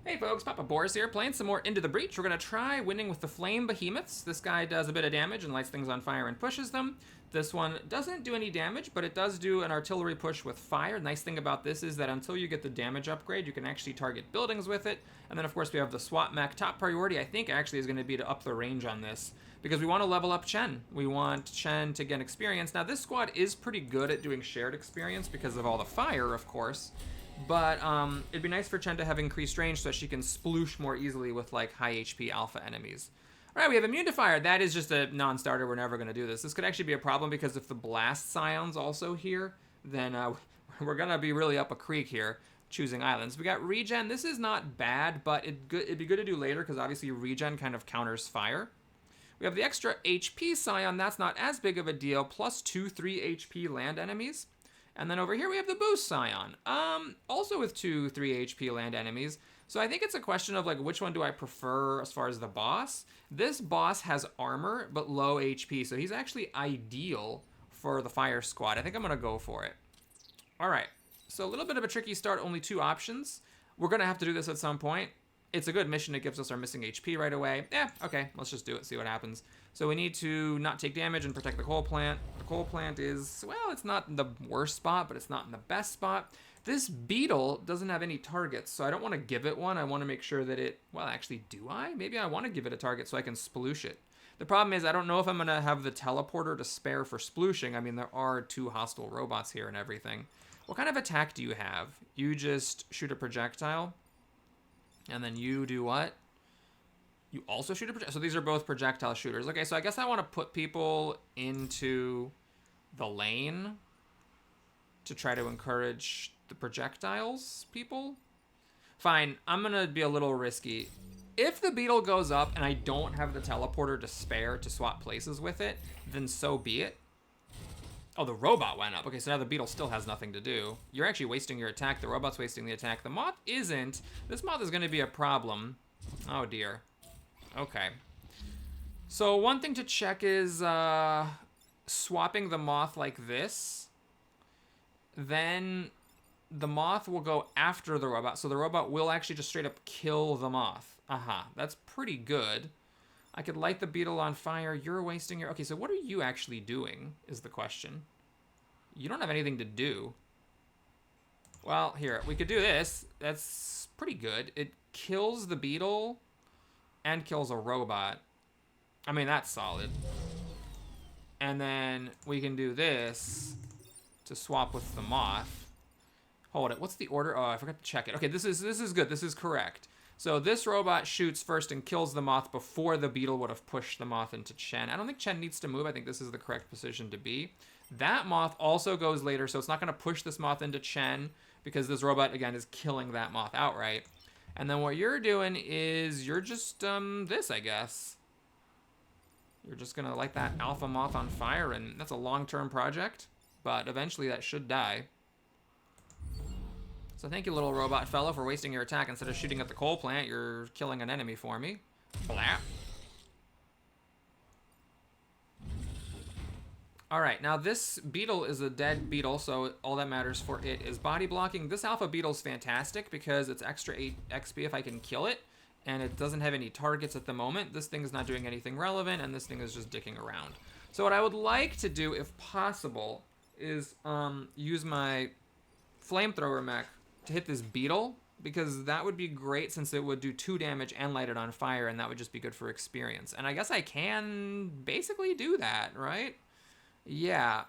Hey folks, Papa Boris here, playing some more Into the Breach. We're going to try winning with the Flame Behemoths. This guy does a bit of damage and lights things on fire and pushes them. This one doesn't do any damage, but it does do an artillery push with fire. Nice thing about this is that until you get the damage upgrade, you can actually target buildings with it. And then of course we have the SWAT mech. Top priority, I think, actually is going to be to up the range on this, because we want to level up Chen. We want Chen to get experience. Now this squad is pretty good at doing shared experience because of all the fire, of course. But it'd be nice for Chen to have increased range so that she can sploosh more easily with like high HP alpha enemies. Alright, we have immune to fire. That is just a non-starter. We're never going to do this. This could actually be a problem because if the blast scion's also here, then we're going to be really up a creek here choosing islands. We got regen. This is not bad, but it'd be good to do later because obviously regen kind of counters fire. We have the extra HP scion. That's not as big of a deal. Plus 2/3 HP land enemies. And then over here we have the boost scion, also with 2/3 HP land enemies. So I think it's a question of like which one do I prefer as far as the boss. This boss has armor but low HP, so he's actually ideal for the fire squad. I think I'm gonna go for it. All right, so a little bit of a tricky start, only 2 options. We're gonna have to do this at some point. It's a good mission. It gives us our missing HP right away. Okay, let's just do it, see what happens. So we need to not take damage and protect the coal plant. The coal plant is, well, it's not in the worst spot, but it's not in the best spot. This beetle doesn't have any targets, so I don't want to give it one. I want to make sure that it, well, actually, do I? Maybe I want to give it a target so I can sploosh it. The problem is I don't know if I'm going to have the teleporter to spare for splooshing. I mean, there are 2 hostile robots here and everything. What kind of attack do you have? You just shoot a projectile? And then you do what? You also shoot a projectile. So these are both projectile shooters. Okay, so I guess I want to put people into the lane to try to encourage the projectiles people. Fine, I'm going to be a little risky. If the beetle goes up and I don't have the teleporter to spare to swap places with it, then so be it. Oh, the robot went up. Okay, so now the beetle still has nothing to do. You're actually wasting your attack. The robot's wasting the attack. The moth isn't. This moth is going to be a problem. Oh, dear. Okay. So one thing to check is swapping the moth like this. Then the moth will go after the robot. So the robot will actually just straight up kill the moth. Aha. That's pretty good. I could light the beetle on fire. You're wasting your... Okay, so what are you actually doing is the question. You don't have anything to do. Well, here, we could do this. That's pretty good. It kills the beetle and kills a robot. I mean, that's solid. And then we can do this to swap with the moth. Hold it. What's the order? Oh, I forgot to check it. Okay, this is good. This is correct. So this robot shoots first and kills the moth before the beetle would have pushed the moth into Chen. I don't think Chen needs to move. I think this is the correct position to be. That moth also goes later, so it's not going to push this moth into Chen because this robot, again, is killing that moth outright. And then what you're doing is you're just, this, I guess. You're just going to light that alpha moth on fire, and that's a long-term project, but eventually that should die. So thank you, little robot fella, for wasting your attack. Instead of shooting at the coal plant, you're killing an enemy for me. Blah. Alright, now this beetle is a dead beetle, so all that matters for it is body blocking. This alpha beetle's fantastic because it's extra 8 XP if I can kill it, and it doesn't have any targets at the moment. This thing is not doing anything relevant, and this thing is just dicking around. So what I would like to do, if possible, is use my flamethrower mech to hit this beetle, because that would be great since it would do 2 damage and light it on fire, and that would just be good for experience. And I guess I can basically do that, right? Yeah.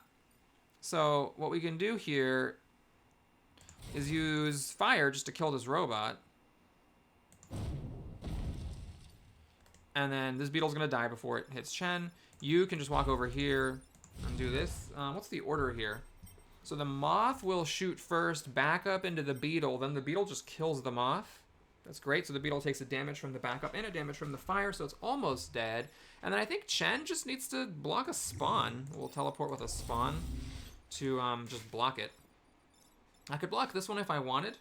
So what we can do here is use fire just to kill this robot. And then this beetle's going to die before it hits Chen. You can just walk over here and do this. What's the order here? So the moth will shoot first, back up into the beetle, then the beetle just kills the moth. That's great, so the beetle takes a damage from the backup and a damage from the fire, so it's almost dead. And then I think Chen just needs to block a spawn. We'll teleport with a spawn to just block it. I could block this one if I wanted,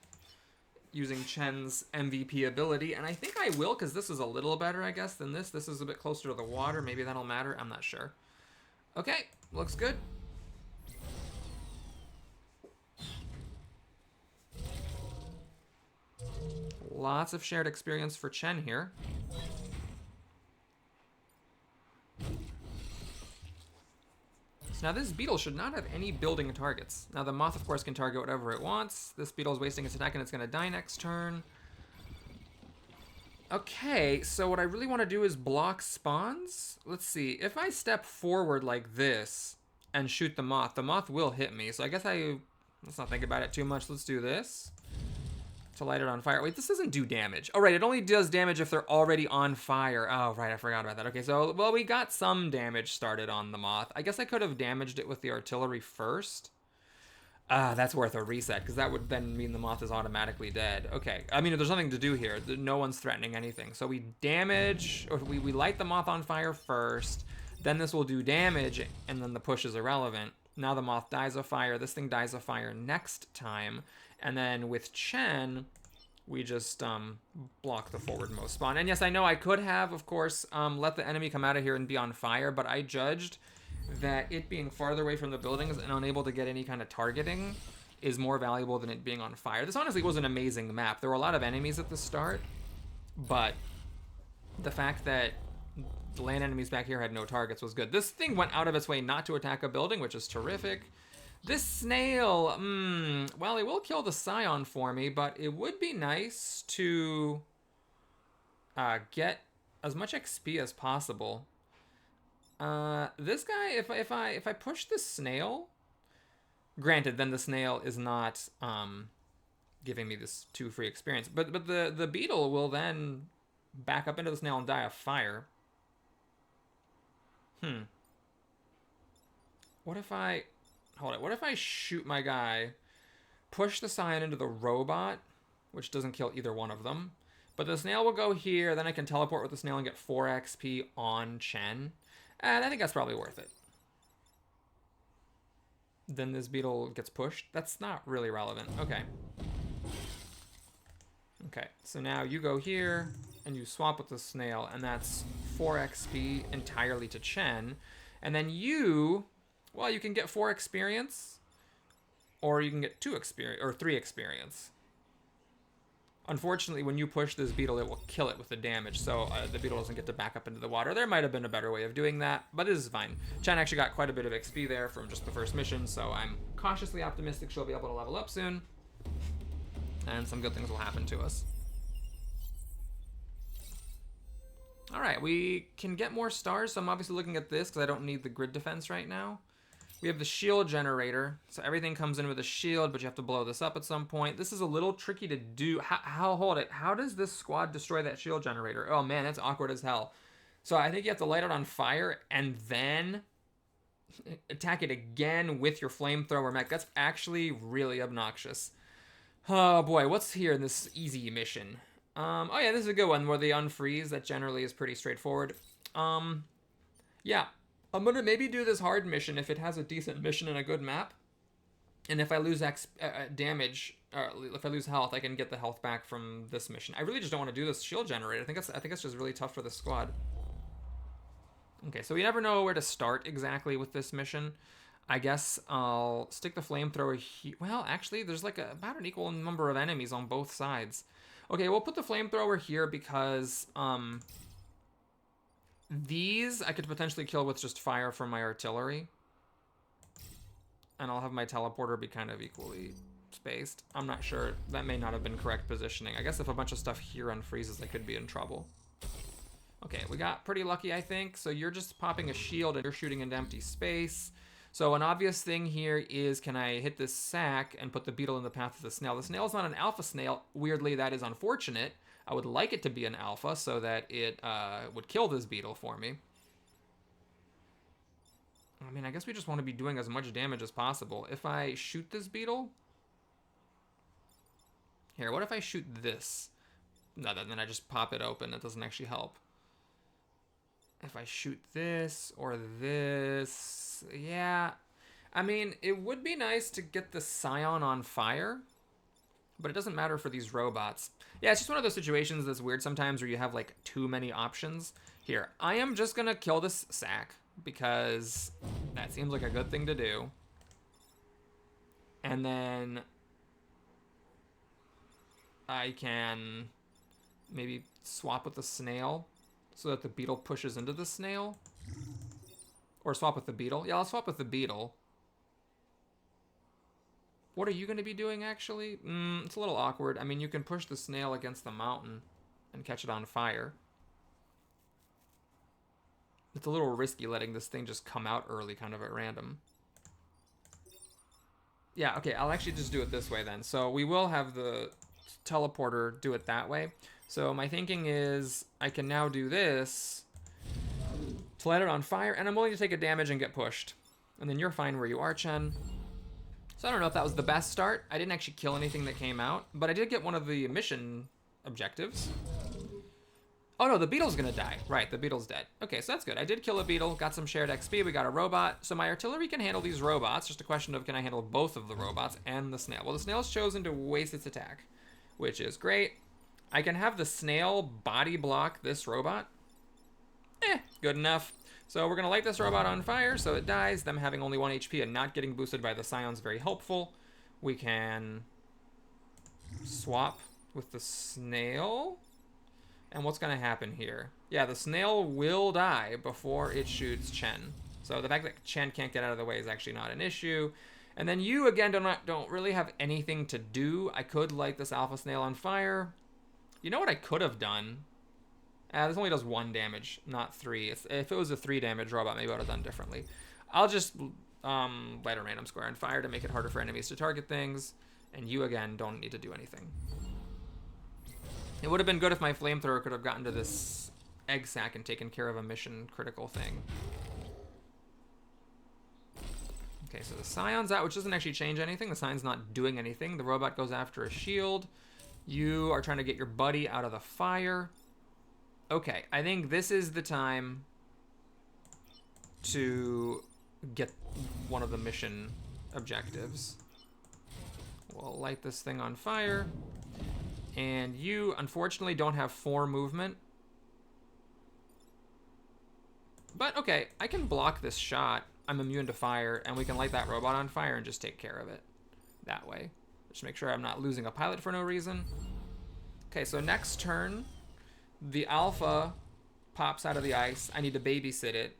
using Chen's MVP ability, and I think I will, because this is a little better, I guess, than this. This is a bit closer to the water. Maybe that'll matter. I'm not sure. Okay, looks good. Lots of shared experience for Chen here. So now this beetle should not have any building targets. Now the moth, of course, can target whatever it wants. This beetle's wasting its attack and it's going to die next turn. Okay, so what I really want to do is block spawns. Let's see. If I step forward like this and shoot the moth will hit me. So I guess let's not think about it too much. Let's do this to light it on fire. Wait, this doesn't do damage. Oh, right, it only does damage if they're already on fire. Oh, right, I forgot about that. Okay, so, well, we got some damage started on the moth. I guess I could have damaged it with the artillery first. That's worth a reset, because that would then mean the moth is automatically dead. Okay, I mean, there's nothing to do here. No one's threatening anything. So we damage, or we light the moth on fire first, then this will do damage, and then the push is irrelevant. Now the moth dies of fire. This thing dies of fire next time. And then with Chen, we just block the forwardmost spawn. And yes, I know I could have, of course, let the enemy come out of here and be on fire, but I judged that it being farther away from the buildings and unable to get any kind of targeting is more valuable than it being on fire. This honestly was an amazing map. There were a lot of enemies at the start, but the fact that the land enemies back here had no targets was good. This thing went out of its way not to attack a building, which is terrific. This snail, well, it will kill the Scion for me, but it would be nice to get as much XP as possible. This guy, if I push the snail, granted, then the snail is not giving me this 2 free experience, but the beetle will then back up into the snail and die of fire. What if I... Hold it. What if I shoot my guy, push the Scion into the robot, which doesn't kill either one of them, but the snail will go here, then I can teleport with the snail and get 4 XP on Chen, and I think that's probably worth it. Then this beetle gets pushed. That's not really relevant. Okay. Okay, so now you go here, and you swap with the snail, and that's 4 XP entirely to Chen, and then you... Well, you can get 4 experience, or you can get 2 experience, or 3 experience. Unfortunately, when you push this beetle, it will kill it with the damage, so the beetle doesn't get to back up into the water. There might have been a better way of doing that, but this is fine. Chen actually got quite a bit of XP there from just the first mission, so I'm cautiously optimistic she'll be able to level up soon, and some good things will happen to us. All right, we can get more stars, so I'm obviously looking at this because I don't need the grid defense right now. We have the shield generator, so everything comes in with a shield, but you have to blow this up at some point. This is a little tricky to do. Hold it. How does this squad destroy that shield generator? Oh man, that's awkward as hell. So I think you have to light it on fire and then attack it again with your flamethrower mech. That's actually really obnoxious. Oh boy, what's here in this easy mission? Oh yeah, this is a good one where they unfreeze. That generally is pretty straightforward. Yeah. I'm gonna maybe do this hard mission if it has a decent mission and a good map. And if I lose damage, if I lose health, I can get the health back from this mission. I really just don't want to do this shield generator. I think it's just really tough for the squad. Okay, so we never know where to start exactly with this mission. I guess I'll stick the flamethrower here. Well, actually, there's like about an equal number of enemies on both sides. Okay, we'll put the flamethrower here because these I could potentially kill with just fire from my artillery. And I'll have my teleporter be kind of equally spaced. I'm not sure. That may not have been correct positioning. I guess if a bunch of stuff here unfreezes, I could be in trouble. Okay, we got pretty lucky, I think. So you're just popping a shield and you're shooting into empty space. So an obvious thing here is, can I hit this sack and put the beetle in the path of the snail? The snail is not an alpha snail. Weirdly, that is unfortunate. I would like it to be an alpha so that it would kill this beetle for me. I mean, I guess we just want to be doing as much damage as possible. If I shoot this beetle... Here, what if I shoot this? No, then I just pop it open. That doesn't actually help. If I shoot this or this... Yeah. I mean, it would be nice to get the Scion on fire, but it doesn't matter for these robots. Yeah, it's just one of those situations that's weird sometimes where you have, like, too many options. Here, I am just gonna kill this sack, because that seems like a good thing to do. And then I can maybe swap with the snail so that the beetle pushes into the snail. Or swap with the beetle. Yeah, I'll swap with the beetle. What are you going to be doing, actually? It's a little awkward. I mean, you can push the snail against the mountain and catch it on fire. It's a little risky letting this thing just come out early, kind of at random. Yeah, okay, I'll actually just do it this way then. So we will have the teleporter do it that way. So my thinking is I can now do this to light it on fire, and I'm willing to take a damage and get pushed. And then you're fine where you are, Chen. So I don't know if that was the best start. I didn't actually kill anything that came out, but I did get one of the mission objectives. Oh no, the beetle's gonna die. Right, the beetle's dead. Okay, so that's good. I did kill a beetle, got some shared XP, we got a robot. So my artillery can handle these robots, just a question of can I handle both of the robots and the snail. Well, the snail's chosen to waste its attack, which is great. I can have the snail body block this robot. Good enough. So we're gonna light this robot on fire so it dies. Them having only 1 HP and not getting boosted by the scion's very helpful. We can swap with the snail. And what's gonna happen here? Yeah, the snail will die before it shoots Chen. So the fact that Chen can't get out of the way is actually not an issue. And then you, again, don't really have anything to do. I could light this alpha snail on fire. You know what I could have done? This only does 1 damage, not 3. If it was a 3 damage robot, maybe I would have done differently. I'll just light a random square on fire to make it harder for enemies to target things. And you, again, don't need to do anything. It would have been good if my flamethrower could have gotten to this egg sack and taken care of a mission critical thing. Okay, so the scion's out, which doesn't actually change anything. The scion's not doing anything. The robot goes after a shield. You are trying to get your buddy out of the fire. Okay, I think this is the time to get one of the mission objectives. We'll light this thing on fire. And you, unfortunately, don't have 4 movement. But, okay, I can block this shot. I'm immune to fire, and we can light that robot on fire and just take care of it that way. Just make sure I'm not losing a pilot for no reason. Okay, so next turn, the alpha pops out of the ice. I need to babysit it.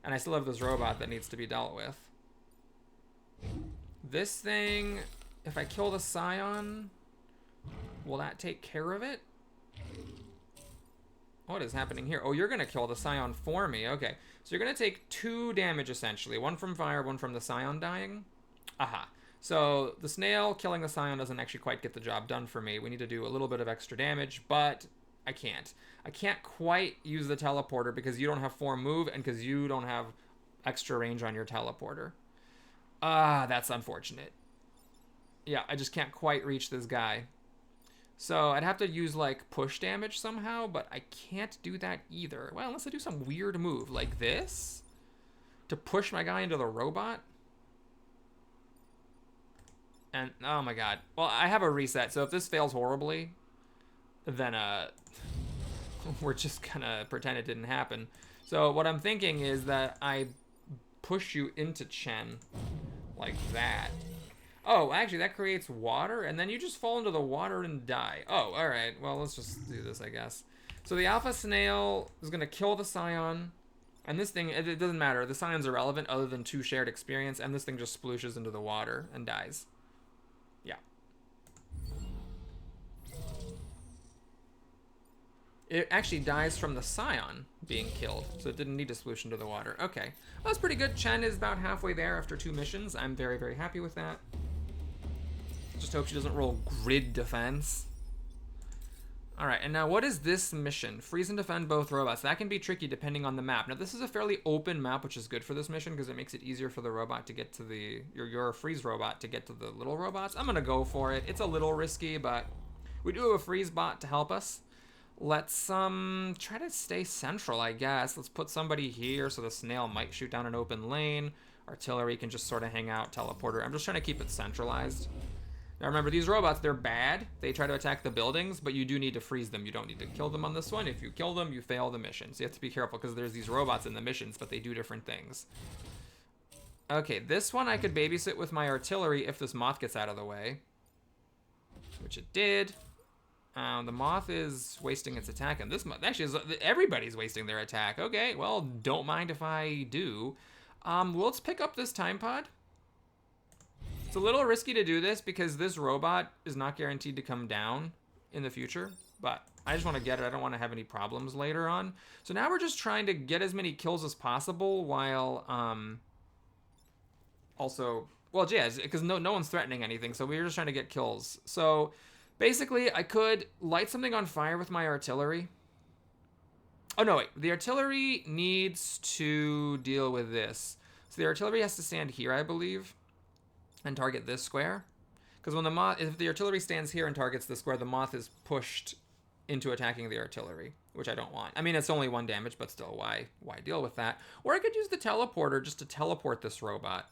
And I still have this robot that needs to be dealt with. This thing, if I kill the scion, will that take care of it? What is happening here? Oh, you're going to kill the scion for me. Okay, so you're going to take 2 damage, essentially. 1 from fire, 1 from the scion dying. Aha. So the snail killing the scion doesn't actually quite get the job done for me. We need to do a little bit of extra damage, but I can't. I can't quite use the teleporter because you don't have 4 move and because you don't have extra range on your teleporter. That's unfortunate. Yeah, I just can't quite reach this guy. So I'd have to use, like, push damage somehow, but I can't do that either. Well, unless I do some weird move like this to push my guy into the robot. And, oh my god. Well, I have a reset, so if this fails horribly, then, we're just gonna pretend it didn't happen. So what I'm thinking is that I push you into Chen like that. Oh, actually, that creates water, and then you just fall into the water and die. Oh, all right. Well, let's just do this, I guess. So the alpha snail is going to kill the scion, and this thing, it doesn't matter. The scion's irrelevant other than 2 shared experience, and this thing just splooshes into the water and dies. Yeah. It actually dies from the scion being killed, so it didn't need to sploosh into the water. Okay. Well, that's pretty good. Chen is about halfway there after 2 missions. I'm very, very happy with that. Just hope she doesn't roll grid defense. Alright, and now what is this mission? Freeze and defend both robots. That can be tricky depending on the map. Now this is a fairly open map, which is good for this mission because it makes it easier for the robot to get to the... your freeze robot to get to the little robots. I'm gonna go for it. It's a little risky, but we do have a freeze bot to help us. Let's try to stay central, I guess. Let's put somebody here so the snail might shoot down an open lane. Artillery can just sort of hang out, teleporter. I'm just trying to keep it centralized. Now remember, these robots, they're bad. They try to attack the buildings, but you do need to freeze them. You don't need to kill them on this one. If you kill them, you fail the mission. So you have to be careful because there's these robots in the missions, but they do different things. Okay, this one I could babysit with my artillery if this moth gets out of the way. Which it did. The moth is wasting its attack, and this actually everybody's wasting their attack. Okay, well, don't mind if I do. Well, let's pick up this time pod. It's a little risky to do this because this robot is not guaranteed to come down in the future, but I just want to get it. I don't want to have any problems later on. So now we're just trying to get as many kills as possible while also, well, yeah, because no one's threatening anything, so we're just trying to get kills. So basically, I could light something on fire with my artillery. Oh, no, wait. The artillery needs to deal with this. So the artillery has to stand here, I believe, and target this square. Because when the moth, if the artillery stands here and targets the square, the moth is pushed into attacking the artillery, which I don't want. I mean, it's only 1 damage, but still, why deal with that? Or I could use the teleporter just to teleport this robot.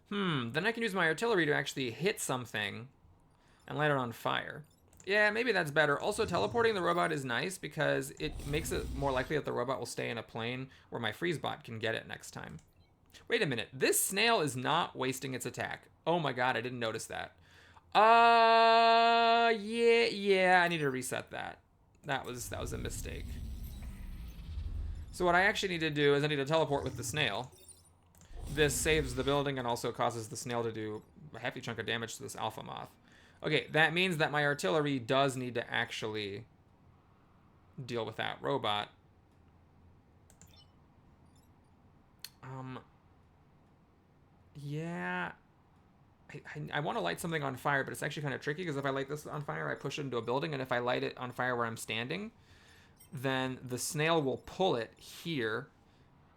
Then I can use my artillery to actually hit something and light it on fire. Yeah, maybe that's better. Also, teleporting the robot is nice because it makes it more likely that the robot will stay in a plane where my freeze bot can get it next time. Wait a minute. This snail is not wasting its attack. Oh my god, I didn't notice that. Yeah, I need to reset that. That was a mistake. So what I actually need to do is I need to teleport with the snail. This saves the building and also causes the snail to do a hefty chunk of damage to this alpha moth. Okay, that means that my artillery does need to actually deal with that robot. Yeah. I want to light something on fire, but it's actually kind of tricky because if I light this on fire, I push it into a building, and if I light it on fire where I'm standing, then the snail will pull it here.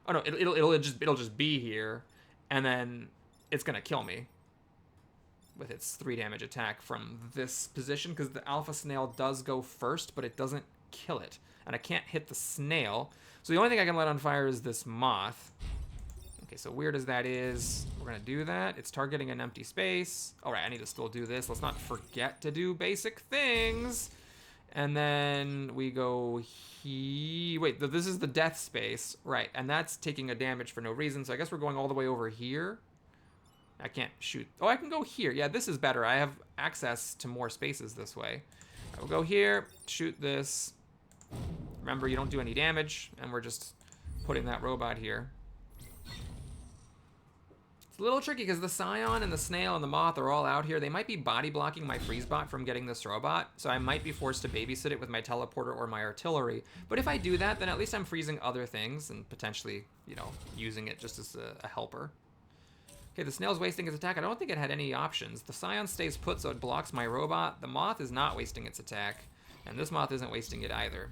Oh no, it'll just be here, and then it's gonna kill me with its 3 damage attack from this position because the alpha snail does go first, but it doesn't kill it, and I can't hit the snail. So the only thing I can light on fire is this moth. Okay, so weird as that is, we're gonna do that. It's targeting an empty space. All right, I need to still do this. Let's not forget to do basic things. And then we go wait, this is the death space, right? And that's taking a damage for no reason. So I guess we're going all the way over here. I can't shoot. Oh, I can go here. Yeah, this is better. I have access to more spaces this way. I will go here, shoot this. Remember, you don't do any damage, and we're just putting that robot here. It's a little tricky because the scion and the snail and the moth are all out here. They might be body blocking my freeze bot from getting this robot, so I might be forced to babysit it with my teleporter or my artillery. But if I do that, then at least I'm freezing other things and potentially, you know, using it just as a helper. Okay, the snail's wasting its attack. I don't think it had any options. The scion stays put, so it blocks my robot. The moth is not wasting its attack, and this moth isn't wasting it either.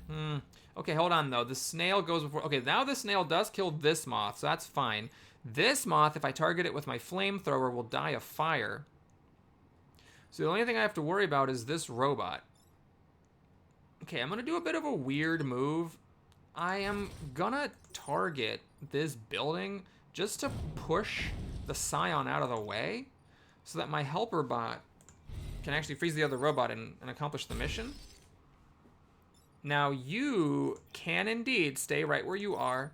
Okay, hold on, though. The snail goes before... Okay, now the snail does kill this moth, so that's fine. This moth, if I target it with my flamethrower, will die of fire. So the only thing I have to worry about is this robot. Okay, I'm going to do a bit of a weird move. I am going to target this building just to push the scion out of the way so that my helper bot can actually freeze the other robot and accomplish the mission. Now you can indeed stay right where you are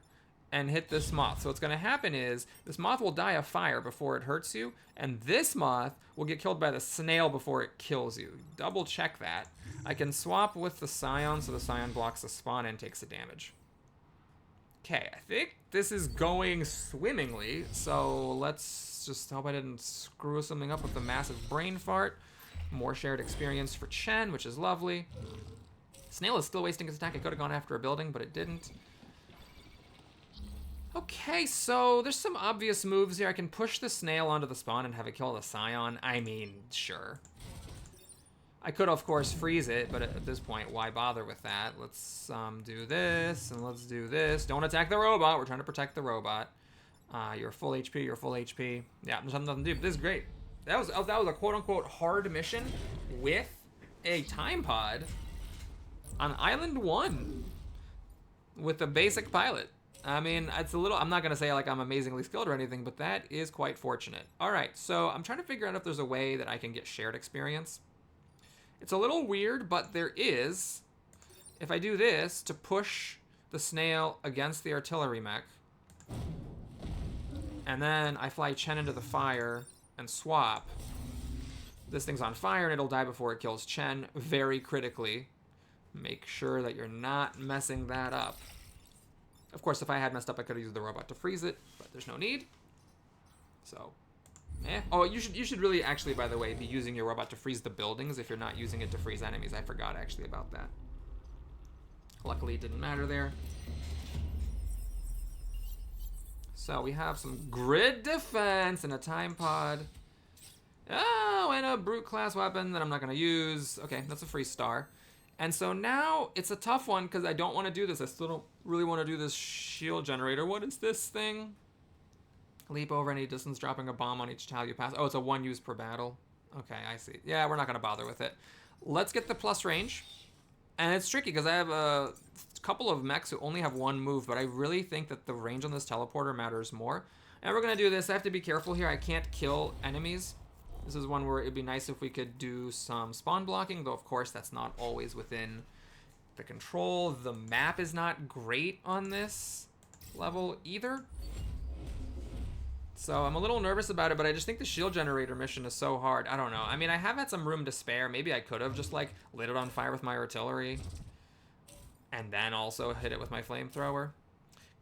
and hit this moth. So what's going to happen is this moth will die of fire before it hurts you, and this moth will get killed by the snail before it kills you. Double check that. I can swap with the scion so the scion blocks the spawn and takes the damage. Okay, I think this is going swimmingly, so let's just hope I didn't screw something up with a massive brain fart. More shared experience for Chen, which is lovely. Snail is still wasting its attack. I could have gone after a building, but it didn't. Okay, so there's some obvious moves here. I can push the snail onto the spawn and have it kill the scion. I mean, sure. I could, of course, freeze it, but at this point, why bother with that? Let's do this, and let's do this. Don't attack the robot. We're trying to protect the robot. You're full HP. You're full HP. Yeah, there's nothing to do. But this is great. That was a quote-unquote hard mission with a time pod on Island 1 with a basic pilot. I mean, it's a little... I'm not going to say like I'm amazingly skilled or anything, but that is quite fortunate. All right, so I'm trying to figure out if there's a way that I can get shared experience. It's a little weird, but there is. If I do this to push the snail against the artillery mech, and then I fly Chen into the fire and swap, this thing's on fire and it'll die before it kills Chen very critically. Make sure that you're not messing that up. Of course, if I had messed up, I could have used the robot to freeze it, but there's no need. So, Oh, you should really actually, by the way, be using your robot to freeze the buildings if you're not using it to freeze enemies. I forgot actually about that. Luckily, it didn't matter there. So we have some grid defense and a time pod. Oh, and a brute class weapon that I'm not going to use. Okay, that's a free star. And so now it's a tough one because I don't want to do this. I still don't really want to do this shield generator. What is this thing? Leap over any distance, dropping a bomb on each tile you pass. Oh, it's a 1 use per battle. Okay, I see. Yeah, we're not going to bother with it. Let's get the plus range. And it's tricky because I have a couple of mechs who only have 1 move, but I really think that the range on this teleporter matters more. And we're going to do this. I have to be careful here. I can't kill enemies. This is one where it'd be nice if we could do some spawn blocking, though of course that's not always within the control. The map is not great on this level either. So I'm a little nervous about it, but I just think the shield generator mission is so hard. I don't know. I mean, I have had some room to spare. Maybe I could have just like lit it on fire with my artillery and then also hit it with my flamethrower.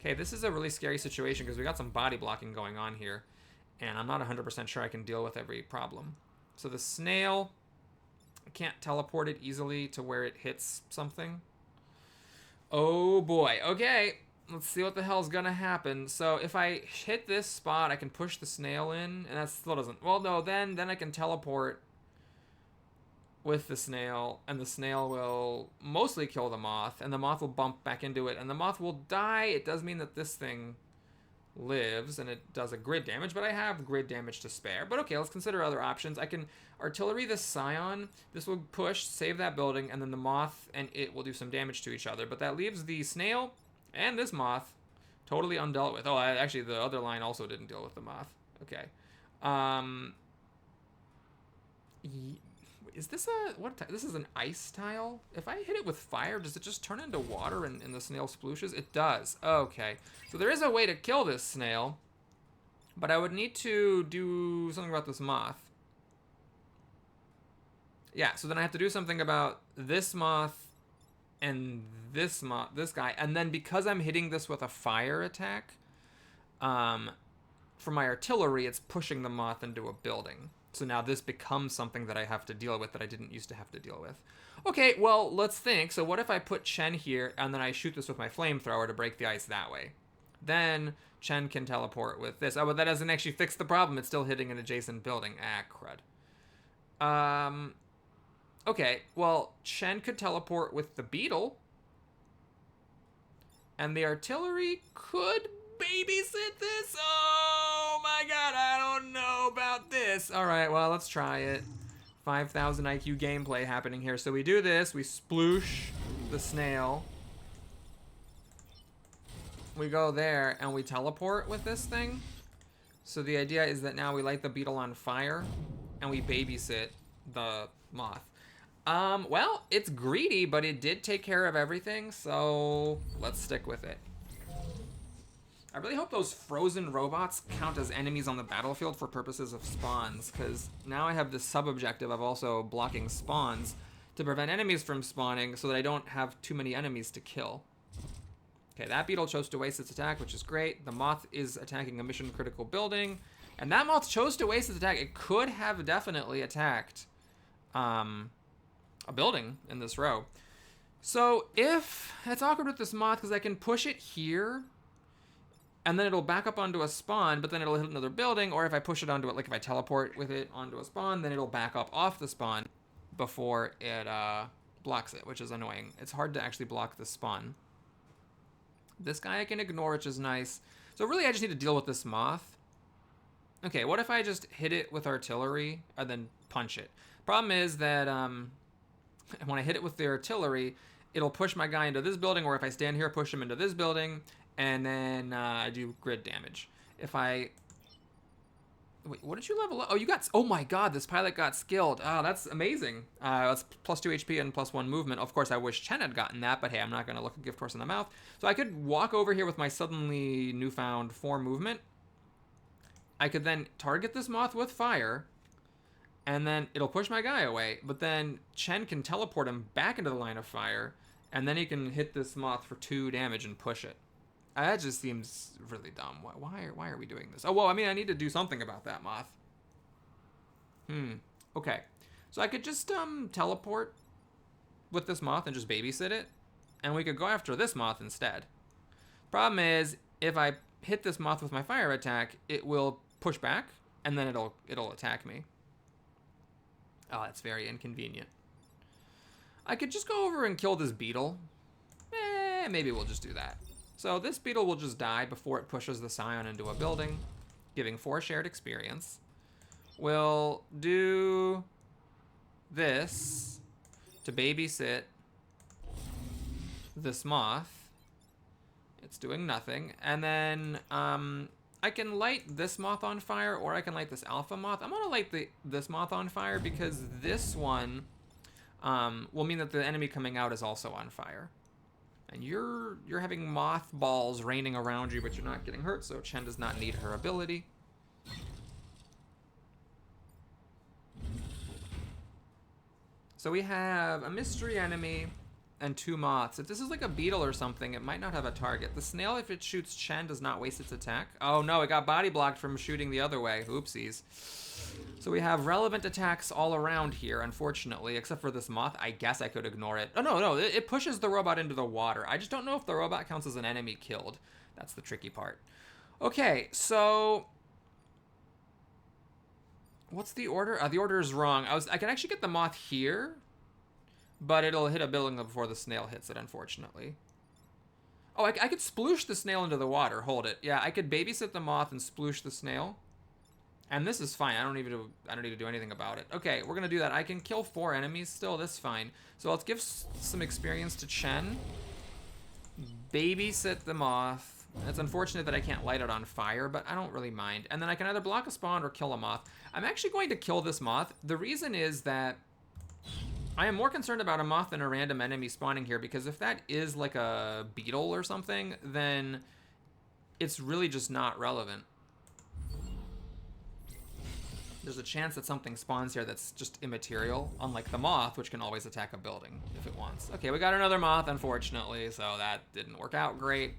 Okay, this is a really scary situation because we got some body blocking going on here. And I'm not 100% sure I can deal with every problem. So the snail, I can't teleport it easily to where it hits something. Oh boy, okay. Let's see what the hell's gonna happen. So if I hit this spot, I can push the snail in, and that still doesn't, well no, then I can teleport with the snail, and the snail will mostly kill the moth, and the moth will bump back into it, and the moth will die. It does mean that this thing lives and it does a grid damage, but I have grid damage to spare. But okay, let's consider other options. I can artillery this scion. This will push, save that building, and then the moth and it will do some damage to each other. But that leaves the snail and this moth totally undealt with. Oh, actually the other line also didn't deal with the moth. Okay. Is this a, what, this is an ice tile? If I hit it with fire, does it just turn into water and the snail splooshes? It does. Okay. So there is a way to kill this snail, but I would need to do something about this moth. Yeah, so then I have to do something about this moth and this guy, and then because I'm hitting this with a fire attack, for my artillery, it's pushing the moth into a building. So now this becomes something that I have to deal with that I didn't used to have to deal with. Okay, well, let's think. So what if I put Chen here and then I shoot this with my flamethrower to break the ice that way? Then Chen can teleport with this. Oh, but that doesn't actually fix the problem. It's still hitting an adjacent building. Ah, crud. Okay, well, Chen could teleport with the beetle. And the artillery could babysit this? Oh my god, I don't know about this. Alright, well, let's try it. 5,000 IQ gameplay happening here. So we do this, we sploosh the snail. We go there, and we teleport with this thing. So the idea is that now we light the beetle on fire, and we babysit the moth. Well, it's greedy, but it did take care of everything, so let's stick with it. I really hope those frozen robots count as enemies on the battlefield for purposes of spawns, because now I have this sub-objective of also blocking spawns to prevent enemies from spawning so that I don't have too many enemies to kill. Okay, that beetle chose to waste its attack, which is great. The moth is attacking a mission-critical building, and that moth chose to waste its attack. It could have definitely attacked a building in this row. So if it's awkward with this moth because I can push it here and then it'll back up onto a spawn, but then it'll hit another building, or if I push it onto it, like if I teleport with it onto a spawn, then it'll back up off the spawn before it blocks it, which is annoying. It's hard to actually block the spawn. This guy I can ignore, which is nice. So really I just need to deal with this moth. Okay, what if I just hit it with artillery and then punch it? Problem is that when I hit it with the artillery, it'll push my guy into this building, or if I stand here, push him into this building, and then I do grid damage. If I... Wait, what did you level up? Oh, you got... Oh my god, this pilot got skilled. Oh, that's amazing. That's plus 2 HP and plus 1 movement. Of course, I wish Chen had gotten that, but hey, I'm not going to look a gift horse in the mouth. So I could walk over here with my suddenly newfound 4 movement. I could then target this moth with fire, and then it'll push my guy away, but then Chen can teleport him back into the line of fire, And then he can hit this moth for 2 damage and push it. That just seems really dumb. Why are we doing this? Oh, well, I mean, I need to do something about that moth. Okay. So I could just teleport with this moth and just babysit it. And we could go after this moth instead. Problem is, if I hit this moth with my fire attack, it will push back, and then it'll attack me. Oh, that's very inconvenient. I could just go over and kill this beetle. Maybe we'll just do that. So this beetle will just die before it pushes the scion into a building, giving 4 shared experience. We'll do this to babysit this moth. It's doing nothing. And then I can light this moth on fire, or I can light this alpha moth. I'm gonna light this moth on fire because this one will mean that the enemy coming out is also on fire. And you're having moth balls raining around you, but you're not getting hurt, so Chen does not need her ability. So we have a mystery enemy and 2 moths. If this is like a beetle or something, it might not have a target. The snail, if it shoots Chen, does not waste its attack. Oh no, it got body blocked from shooting the other way. Oopsies. So we have relevant attacks all around here, unfortunately, except for this moth. I guess I could ignore it. Oh, no, it pushes the robot into the water. I just don't know if the robot counts as an enemy killed. That's the tricky part. Okay, so what's the order? The order is wrong. I can actually get the moth here, but it'll hit a building before the snail hits it, unfortunately. Oh, I could sploosh the snail into the water. Hold it. Yeah, I could babysit the moth and sploosh the snail. And this is fine. I don't need to do anything about it. Okay, we're gonna do that. I can kill 4 enemies still. That's fine. So let's give some experience to Chen. Babysit the moth. It's unfortunate that I can't light it on fire, but I don't really mind. And then I can either block a spawn or kill a moth. I'm actually going to kill this moth. The reason is that I am more concerned about a moth than a random enemy spawning here, because if that is like a beetle or something, then it's really just not relevant. There's a chance that something spawns here that's just immaterial, unlike the moth, which can always attack a building if it wants. Okay, we got another moth, unfortunately, so that didn't work out great.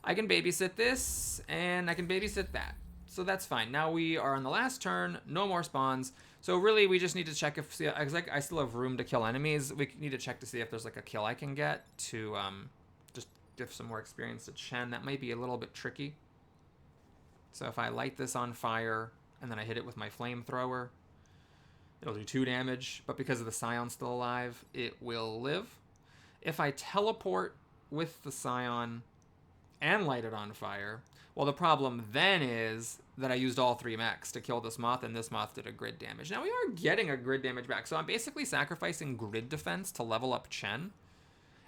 I can babysit this, and I can babysit that. So that's fine. Now we are on the last turn, no more spawns. So really, we just need to check if, I still have room to kill enemies. We need to check to see if there's like a kill I can get to just give some more experience to Chen. That might be a little bit tricky. So if I light this on fire, and then I hit it with my flamethrower, it'll do 2 damage, but because of the scion still alive, it will live. If I teleport with the scion and light it on fire, well, the problem then is that I used all 3 mechs to kill this moth, and this moth did a grid damage. Now we are getting a grid damage back, so I'm basically sacrificing grid defense to level up Chen.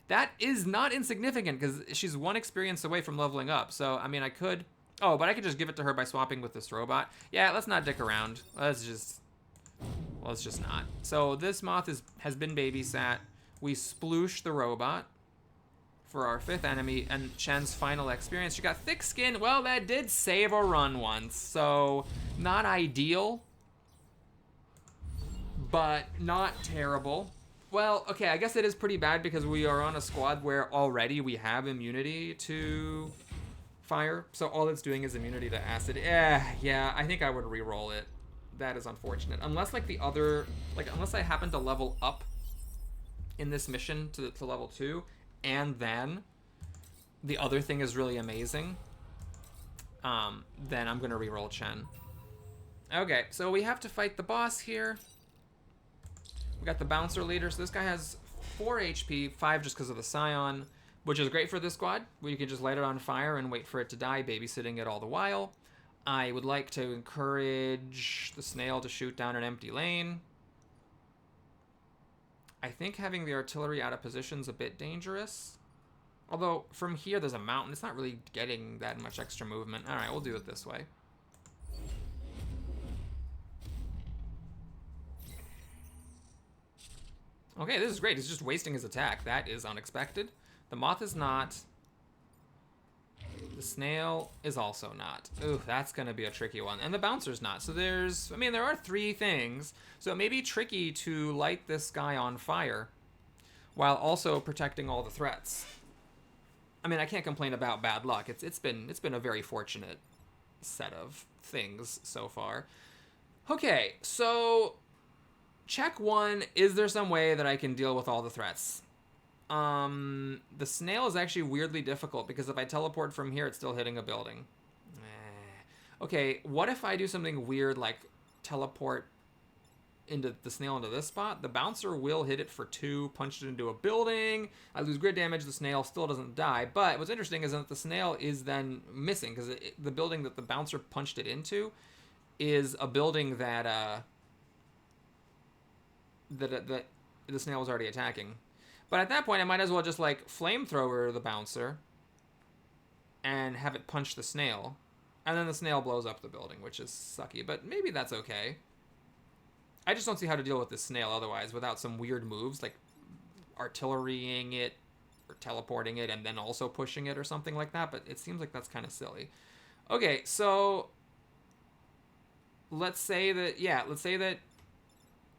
That is not insignificant, because she's 1 experience away from leveling up, so, I mean, I could... Oh, but I could just give it to her by swapping with this robot. Yeah, let's not dick around. Let's just not. So this moth has been babysat. We sploosh the robot for our 5th enemy, and Chen's final experience. She got thick skin. Well, that did save a run once, so not ideal, but not terrible. Well, okay, I guess it is pretty bad because we are on a squad where already we have immunity to fire, so all it's doing is immunity to acid. Yeah, I think I would re-roll it. That is unfortunate. Unless like unless I happen to level up in this mission to level 2, and then the other thing is really amazing, then I'm gonna re-roll Chen. Okay, so we have to fight the boss here. We got the bouncer leader, so this guy has 4 HP, 5 just because of the scion, which is great for this squad, where you can just light it on fire and wait for it to die, babysitting it all the while. I would like to encourage the snail to shoot down an empty lane. I think having the artillery out of position is a bit dangerous. Although, from here there's a mountain. It's not really getting that much extra movement. Alright, we'll do it this way. Okay, this is great. He's just wasting his attack. That is unexpected. The moth is not. The snail is also not. Ooh, that's gonna be a tricky one. And the bouncer's not. So there are 3 things. So it may be tricky to light this guy on fire while also protecting all the threats. I mean, I can't complain about bad luck. It's been a very fortunate set of things so far. Okay, so check 1, is there some way that I can deal with all the threats? The snail is actually weirdly difficult because if I teleport from here, it's still hitting a building. Okay, what if I do something weird like teleport into the snail into this spot? The bouncer will hit it for 2, punched it into a building. I lose grid damage, the snail still doesn't die. But what's interesting is that the snail is then missing because the building that the bouncer punched it into is a building that that the snail was already attacking. But at that point, I might as well just like flamethrower the bouncer and have it punch the snail. And then the snail blows up the building, which is sucky. But maybe that's okay. I just don't see how to deal with this snail otherwise without some weird moves like artillerying it or teleporting it and then also pushing it or something like that. But it seems like that's kind of silly. Okay, so let's say that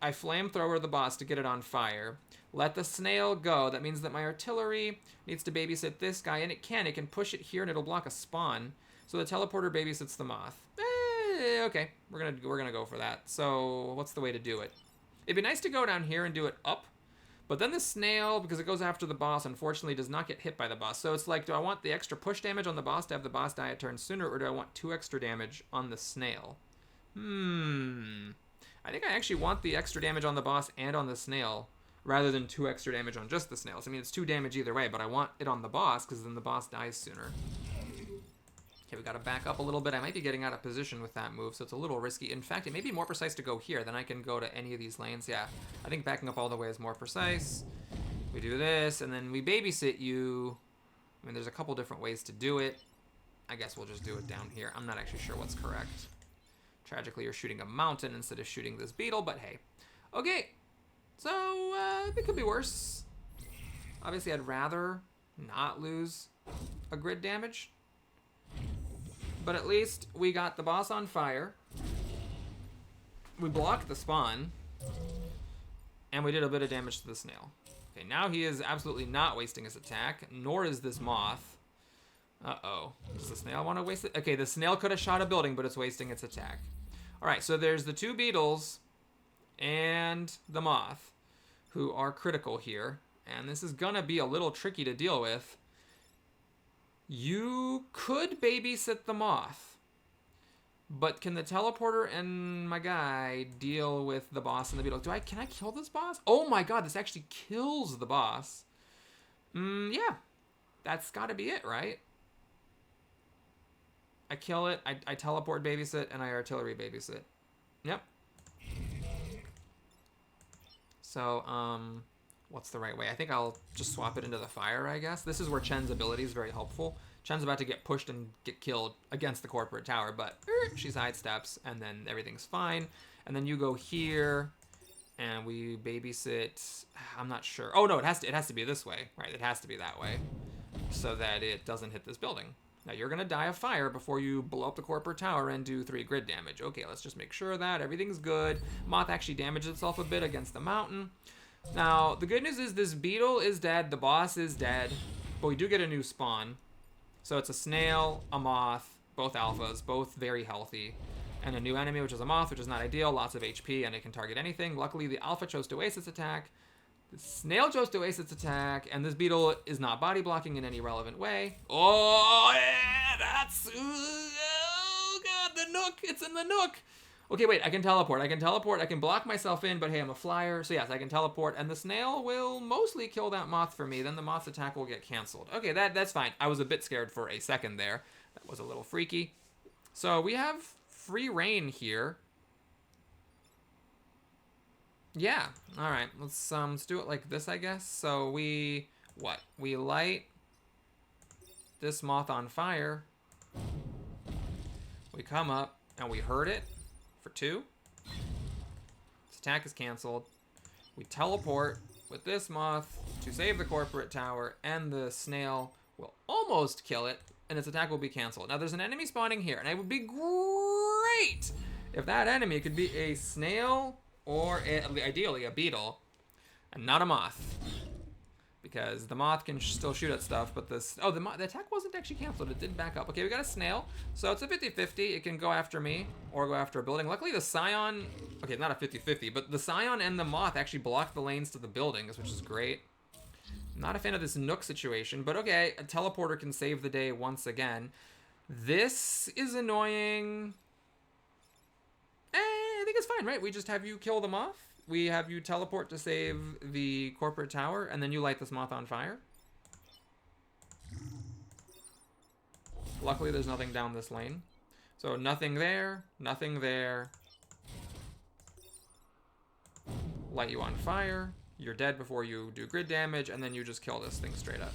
I flamethrower the boss to get it on fire. Let the snail go. That means that my artillery needs to babysit this guy, and it can. It can push it here, and it'll block a spawn. So the teleporter babysits the moth. Okay, we're gonna go for that. So what's the way to do it? It'd be nice to go down here and do it up, but then the snail, because it goes after the boss, unfortunately does not get hit by the boss. So it's like, do I want the extra push damage on the boss to have the boss die a turn sooner, or do I want 2 extra damage on the snail? I think I actually want the extra damage on the boss and on the snail, rather than 2 extra damage on just the snails. I mean, it's 2 damage either way, but I want it on the boss, because then the boss dies sooner. Okay, we gotta back up a little bit. I might be getting out of position with that move, so it's a little risky. In fact, it may be more precise to go here, then I can go to any of these lanes. Yeah, I think backing up all the way is more precise. We do this, and then we babysit you. I mean, there's a couple different ways to do it. I guess we'll just do it down here. I'm not actually sure what's correct. Tragically, you're shooting a mountain instead of shooting this beetle, but hey. Okay, so it could be worse. Obviously, I'd rather not lose a grid damage. But at least we got the boss on fire. We blocked the spawn. And we did a bit of damage to the snail. Okay, now he is absolutely not wasting his attack, nor is this moth. Uh-oh. Does the snail want to waste it? Okay, the snail could have shot a building, but it's wasting its attack. Alright, so there's the 2 beetles and the moth, who are critical here. And this is gonna be a little tricky to deal with. You could babysit the moth, but can the teleporter and my guy deal with the boss and the beetle? Can I kill this boss? Oh my god, this actually kills the boss. Yeah, that's gotta be it, right? I kill it, I teleport babysit, and I artillery babysit. Yep. So, what's the right way? I think I'll just swap it into the fire, I guess. This is where Chen's ability is very helpful. Chen's about to get pushed and get killed against the corporate tower, but she sidesteps, and then everything's fine. And then you go here, and we babysit. I'm not sure. Oh no, it has to be this way, right? It has to be that way, so that it doesn't hit this building. Now you're gonna die of fire before you blow up the corporate tower and do 3 grid damage. Okay, let's just make sure that everything's good. Moth actually damaged itself a bit against the mountain. Now, the good news is this beetle is dead, the boss is dead, but we do get a new spawn. So it's a snail, a moth, both alphas, both very healthy, and a new enemy, which is a moth, which is not ideal, lots of HP, and it can target anything. Luckily, the alpha chose to waste its attack, the snail chose to waste its attack, and this beetle is not body blocking in any relevant way. Oh, yeah, that's... Oh, God, the nook! It's in the nook! Okay, wait, I can teleport. I can block myself in, but hey, I'm a flyer. So yes, I can teleport, and the snail will mostly kill that moth for me. Then the moth's attack will get canceled. Okay, that's fine. I was a bit scared for a second there. That was a little freaky. So we have free reign here. Yeah, all right. Let's do it like this, I guess. So we light this moth on fire. We come up and we hurt it for 2. Its attack is canceled. We teleport with this moth to save the corporate tower, and the snail will almost kill it, and its attack will be canceled. Now there's an enemy spawning here, and it would be great if that enemy could be a snail or ideally a beetle, and not a moth. because the moth can still shoot at stuff, but this... Oh, the attack wasn't actually canceled. It did back up. Okay, we got a snail. So it's a 50-50. It can go after me or go after a building. Luckily, the scion... Okay, not a 50-50, but the scion and the moth actually block the lanes to the buildings, which is great. Not a fan of this Nook situation, but okay, a teleporter can save the day once again. This is annoying. I think it's fine, right? We just have you kill the moth. We have you teleport to save the corporate tower, and then you light this moth on fire. Luckily, there's nothing down this lane. So nothing there, nothing there. Light you on fire. You're dead before you do grid damage, and then you just kill this thing straight up.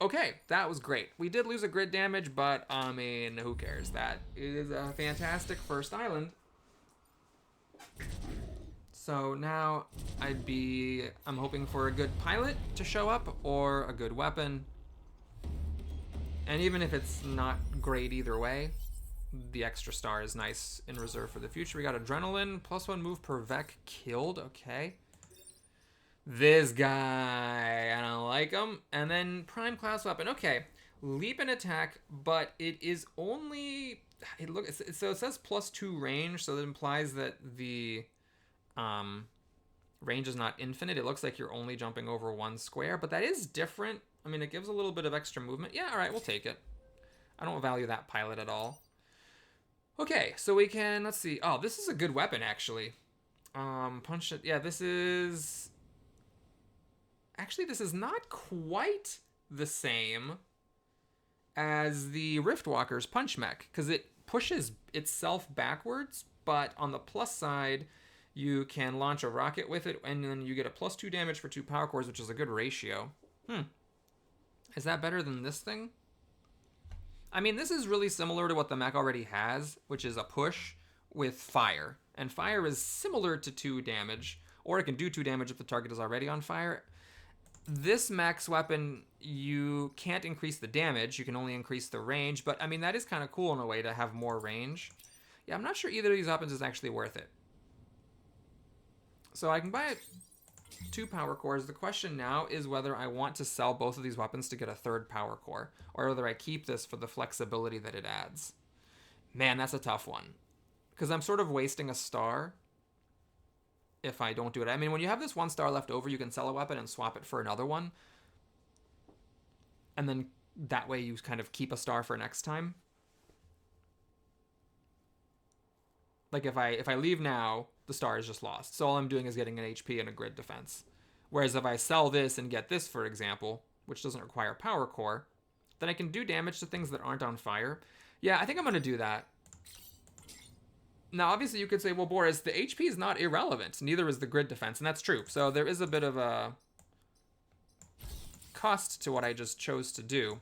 Okay, that was great. We did lose a grid damage, but, I mean, who cares? That is a fantastic first island. So now I'm hoping for a good pilot to show up, or a good weapon. And even if it's not great either way, the extra star is nice in reserve for the future. We got Adrenaline, +1 move per Vec, killed, okay. This guy, I don't like him. And then prime class weapon. Okay, leap and attack, but it is only... So it says +2 range, so that implies that the range is not infinite. It looks like you're only jumping over one square, but that is different. I mean, it gives a little bit of extra movement. Yeah, all right, we'll take it. I don't value that pilot at all. Okay, so we can, let's see. Oh, this is a good weapon, actually. Punch it. Yeah, this is... Actually, this is not quite the same as the Riftwalker's Punch Mech, because it pushes itself backwards, but on the plus side, you can launch a rocket with it, and then you get a +2 damage for 2 power cores, which is a good ratio. Is that better than this thing? I mean, this is really similar to what the mech already has, which is a push with fire. And fire is similar to 2 damage, or it can do 2 damage if the target is already on fire. This max weapon, you can't increase the damage, you can only increase the range, but I mean, that is kind of cool in a way to have more range. Yeah, I'm not sure either of these weapons is actually worth it. So I can buy 2 power cores. The question now is whether I want to sell both of these weapons to get a 3rd power core, or whether I keep this for the flexibility that it adds. Man, that's a tough one, because I'm sort of wasting a star if I don't do it. I mean, when you have this 1 star left over, you can sell a weapon and swap it for another one. And then that way you kind of keep a star for next time. Like if I leave now, the star is just lost. So all I'm doing is getting an HP and a grid defense. Whereas if I sell this and get this, for example, which doesn't require power core, then I can do damage to things that aren't on fire. Yeah, I think I'm going to do that. Now, obviously, you could say, well, Boris, the HP is not irrelevant. Neither is the grid defense, and that's true. So there is a bit of a cost to what I just chose to do.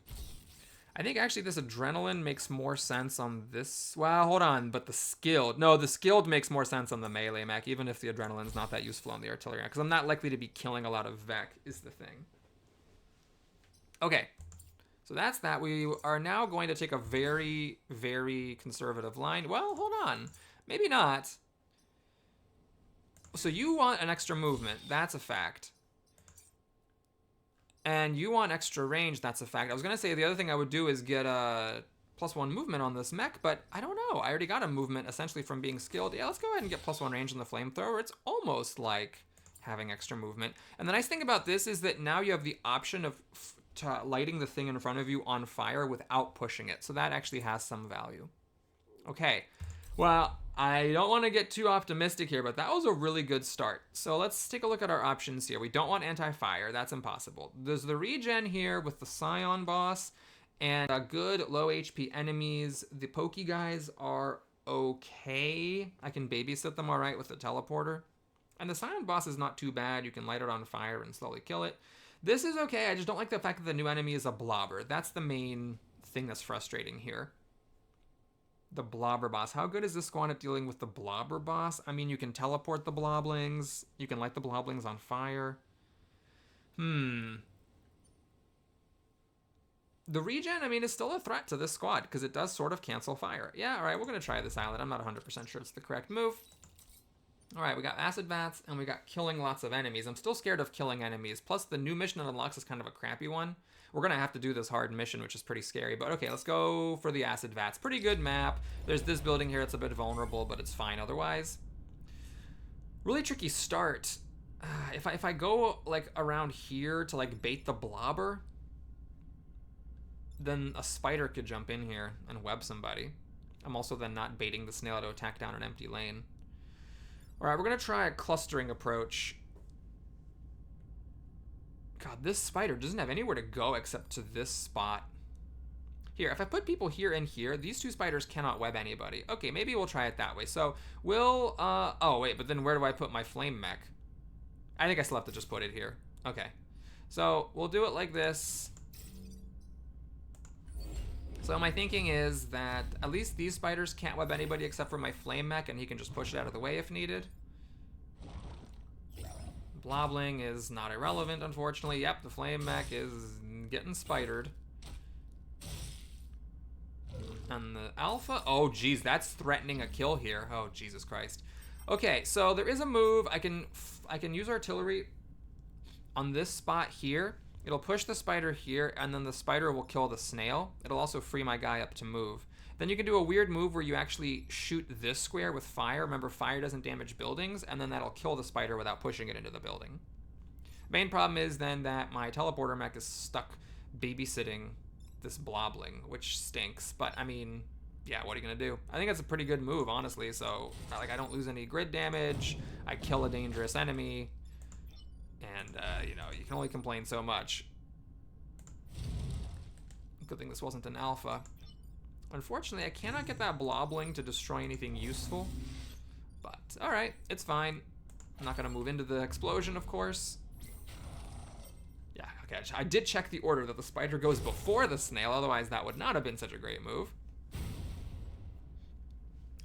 I think actually this adrenaline makes more sense on this. Well, hold on, but the skilled. No, the skilled makes more sense on the melee mech, even if the adrenaline's not that useful on the artillery mech, because I'm not likely to be killing a lot of Vec, is the thing. Okay, so that's that. We are now going to take a very, very conservative line. Well, hold on. Maybe not. So you want an extra movement. That's a fact. And you want extra range. That's a fact. I was going to say the other thing I would do is get a +1 movement on this mech, but I don't know. I already got a movement essentially from being skilled. Yeah, let's go ahead and get +1 range on the flamethrower. It's almost like having extra movement. And the nice thing about this is that now you have the option of lighting the thing in front of you on fire without pushing it. So that actually has some value. Okay. Well, I don't want to get too optimistic here, but that was a really good start. So let's take a look at our options here. We don't want anti-fire. That's impossible. There's the regen here with the Scion boss and good low HP enemies. The pokey guys are okay. I can babysit them all right with the teleporter. And the Scion boss is not too bad. You can light it on fire and slowly kill it. This is okay. I just don't like the fact that the new enemy is a blobber. That's the main thing that's frustrating here. The blobber boss. How good is this squad at dealing with the blobber boss? I mean, you can teleport the bloblings. You can light the bloblings on fire. The regen, I mean, is still a threat to this squad because it does sort of cancel fire. Yeah, all right, we're going to try this island. I'm not 100% sure it's the correct move. All right, we got acid vats and we got killing lots of enemies. I'm still scared of killing enemies. Plus, the new mission that unlocks is kind of a crappy one. We're going to have to do this hard mission, which is pretty scary. But okay, let's go for the acid vats. Pretty good map. There's this building here that's a bit vulnerable, but it's fine otherwise. Really tricky start. If I go like around here to like bait the blobber, then a spider could jump in here and web somebody. I'm also then not baiting the snail to attack down an empty lane. All right, we're gonna try a clustering approach. God, this spider doesn't have anywhere to go except to this spot. Here, if I put people here and here, these two spiders cannot web anybody. Okay, maybe we'll try it that way. So we'll, oh wait, but then where do I put my flame mech? I think I still have to just put it here. Okay, so we'll do it like this. So my thinking is that at least these spiders can't web anybody except for my flame mech, and he can just push it out of the way if needed. Blobling is not irrelevant, unfortunately. Yep, the flame mech is getting spidered. And the alpha, oh geez, that's threatening a kill here. Oh, Jesus Christ. Okay, so there is a move. I can use artillery on this spot here. It'll push the spider here, and then the spider will kill the snail. It'll also free my guy up to move. Then you can do a weird move where you actually shoot this square with fire. Remember, fire doesn't damage buildings, and then that'll kill the spider without pushing it into the building. Main problem is then that my teleporter mech is stuck babysitting this blobling, which stinks. But, I mean, yeah, what are you going to do? I think that's a pretty good move, honestly. So, like, I don't lose any grid damage. I kill a dangerous enemy. And, you know, you can only complain so much. Good thing this wasn't an alpha. Unfortunately, I cannot get that blobling to destroy anything useful. But, alright, it's fine. I'm not going to move into the explosion, of course. Yeah, okay, I did check the order that the spider goes before the snail, otherwise that would not have been such a great move.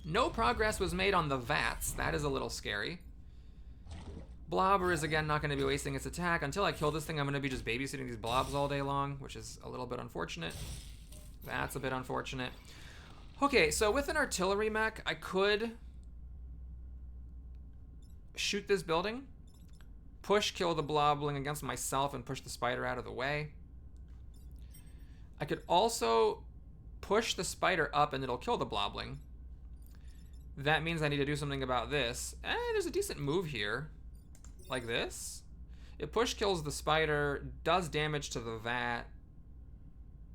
No progress was made on the vats. That is a little scary. Blobber is, again, not going to be wasting its attack. Until I kill this thing, I'm going to be just babysitting these blobs all day long, which is a little bit unfortunate. That's a bit unfortunate. Okay, so with an artillery mech, I could shoot this building, push kill the blobling against myself, and push the spider out of the way. I could also push the spider up, and it'll kill the blobling. That means I need to do something about this. There's a decent move here. Like this. It push kills the spider, does damage to the vat.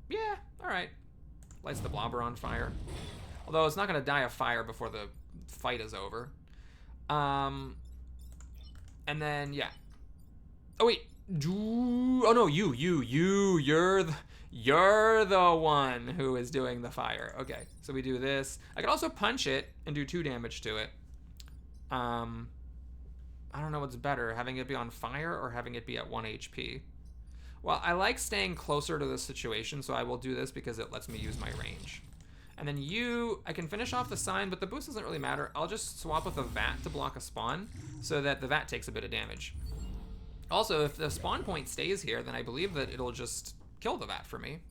Yeah, alright. Lights the blobber on fire. Although it's not going to die of fire before the fight is over. And then, yeah. Oh, wait. Oh, no, you're the one who is doing the fire. Okay, so we do this. I could also punch it and do 2 damage to it. I don't know what's better, having it be on fire or having it be at 1 HP. Well, I like staying closer to this situation, so I will do this because it lets me use my range. And then I can finish off the sign, but the boost doesn't really matter. I'll just swap with a vat to block a spawn so that the vat takes a bit of damage. Also, if the spawn point stays here, then I believe that it'll just kill the vat for me.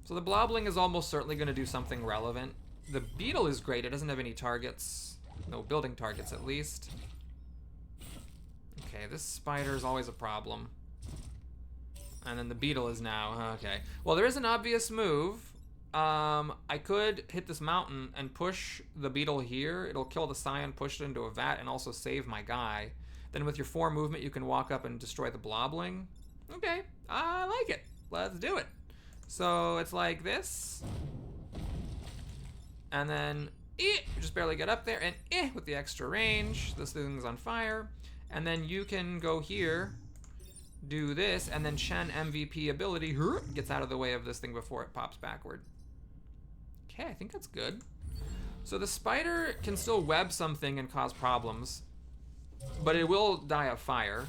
So the blobling is almost certainly going to do something relevant. The beetle is great. It doesn't have any targets. No building targets, at least. Okay, this spider is always a problem. And then the beetle is now, okay. Well, there is an obvious move. I could hit this mountain and push the beetle here. It'll kill the scion, push it into a vat, and also save my guy. Then with your 4 movement, you can walk up and destroy the blobling. Okay, I like it. Let's do it. So it's like this. And then just barely get up there, and with the extra range, this thing's on fire. And then you can go here, do this, and then Chen MVP ability gets out of the way of this thing before it pops backward. Okay, I think that's good. So the spider can still web something and cause problems, but it will die of fire.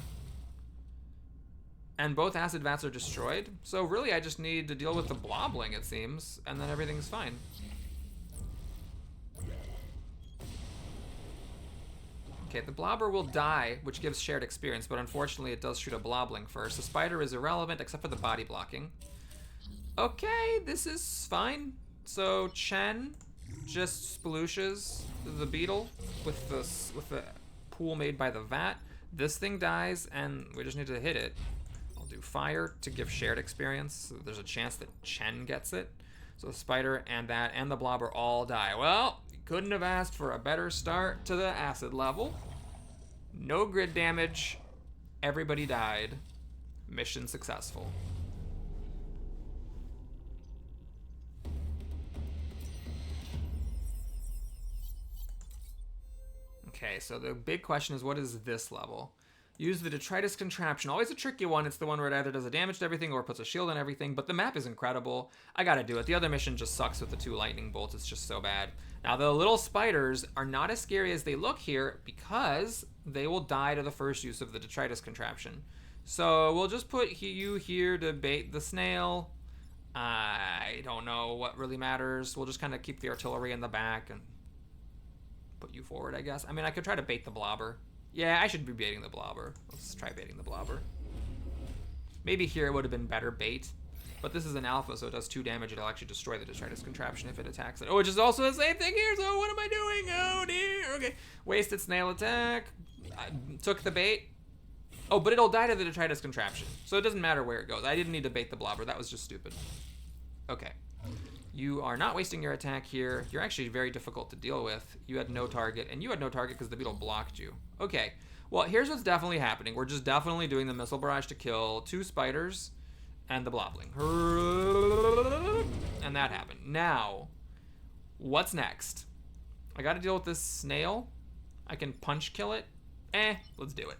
And both acid vats are destroyed. So really I just need to deal with the blobling, it seems, and then everything's fine. Okay, the blobber will die, which gives shared experience, but unfortunately it does shoot a blobling first. The spider is irrelevant except for the body blocking. Okay, this is fine. So Chen just splooshes the beetle with the pool made by the vat. This thing dies, and we just need to hit it. I'll do fire to give shared experience, so there's a chance that Chen gets it. So the spider and that and the blobber all die. Well, you couldn't have asked for a better start to the acid level. No grid damage. Everybody died. Mission successful. Okay, so the big question is, what is this level? Use the detritus contraption. Always a tricky one. It's the one where it either does a damage to everything or puts a shield on everything, but the map is incredible. I gotta do it. The other mission just sucks with the 2 lightning bolts. It's just so bad. Now, the little spiders are not as scary as they look here because they will die to the first use of the detritus contraption. So we'll just put you here to bait the snail. I don't know what really matters. We'll just kind of keep the artillery in the back and put you forward, I guess. I mean, I could try to bait the blobber. Yeah, I should be baiting the blobber. Let's try baiting the blobber. Maybe here it would have been better bait, but this is an alpha, so it does 2 damage. It'll actually destroy the detritus contraption if it attacks it. Oh, which is also the same thing here, so what am I doing? Oh, dear. Okay. Wasted snail attack. I took the bait. Oh, but it'll die to the detritus contraption, so it doesn't matter where it goes. I didn't need to bait the blobber. That was just stupid. Okay. You are not wasting your attack here. You're actually very difficult to deal with. You had no target, and you had no target because the beetle blocked you. Okay, well, here's what's definitely happening. We're just definitely doing the missile barrage to kill 2 spiders and the blobling. And that happened. Now, what's next? I gotta deal with this snail. I can punch kill it. Let's do it.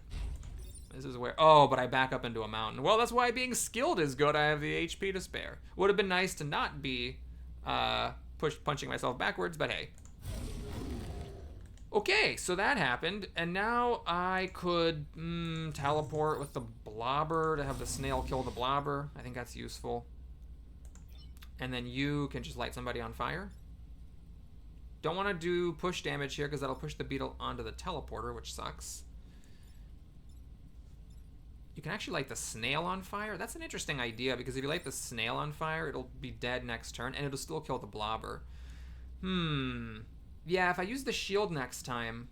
This is where, oh, but I back up into a mountain. Well, that's why being skilled is good. I have the HP to spare. Would have been nice to not be punching myself backwards, but hey. Okay, so that happened, and now I could teleport with the blobber to have the snail kill the blobber. I think that's useful. And then you can just light somebody on fire. Don't want to do push damage here because that'll push the beetle onto the teleporter, which sucks. You can actually light the snail on fire. That's an interesting idea because if you light the snail on fire, it'll be dead next turn and it'll still kill the blobber. Yeah, if I use the shield next time,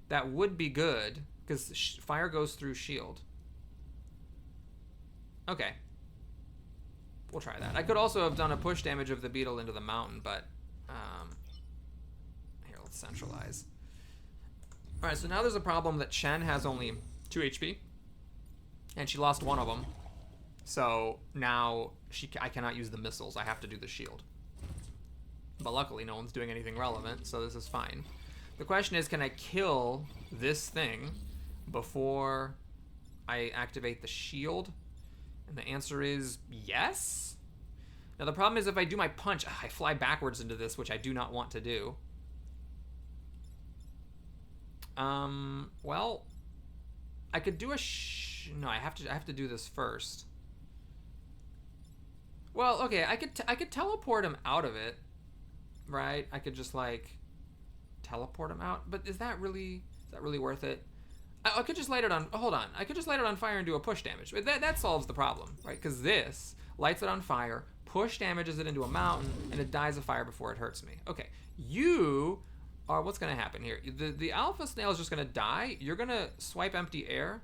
that would be good because fire goes through shield. Okay. We'll try that. I could also have done a push damage of the beetle into the mountain, but here, let's centralize. All right, so now there's a problem that Chen has only 2 HP. And she lost 1 of them. So now I cannot use the missiles. I have to do the shield. But luckily no one's doing anything relevant, so this is fine. The question is, can I kill this thing before I activate the shield? And the answer is yes. Now the problem is if I do my punch, I fly backwards into this, which I do not want to do. Well, I could do a no, I have to do this first. Well, okay, I could teleport him out of it, right? I could just like teleport him out, but is that really worth it? I could just light it on. Hold on, I could just light it on fire and do a push damage. That solves the problem, right? Because this lights it on fire, push damages it into a mountain, and it dies of fire before it hurts me. Okay, you are what's gonna happen here? The alpha snail is just gonna die. You're gonna swipe empty air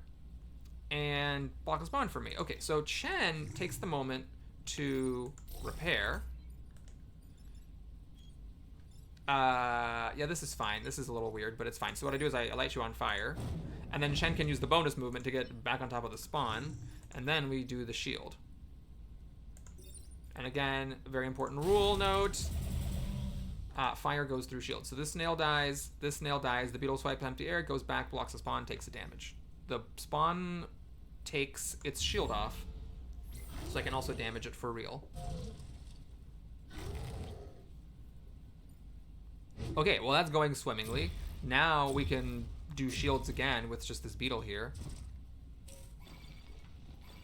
and block and spawn for me. Okay, so Chen takes the moment to repair. Yeah, this is fine. This is a little weird, but it's fine. So what I do is I light you on fire, and then Chen can use the bonus movement to get back on top of the spawn, and then we do the shield. And again, very important rule note, fire goes through shield. So this snail dies, the beetle swipes empty air, goes back, blocks the spawn, takes the damage. The spawn takes its shield off, so I can also damage it for real. Okay, well that's going swimmingly. Now we can do shields again with just this beetle here.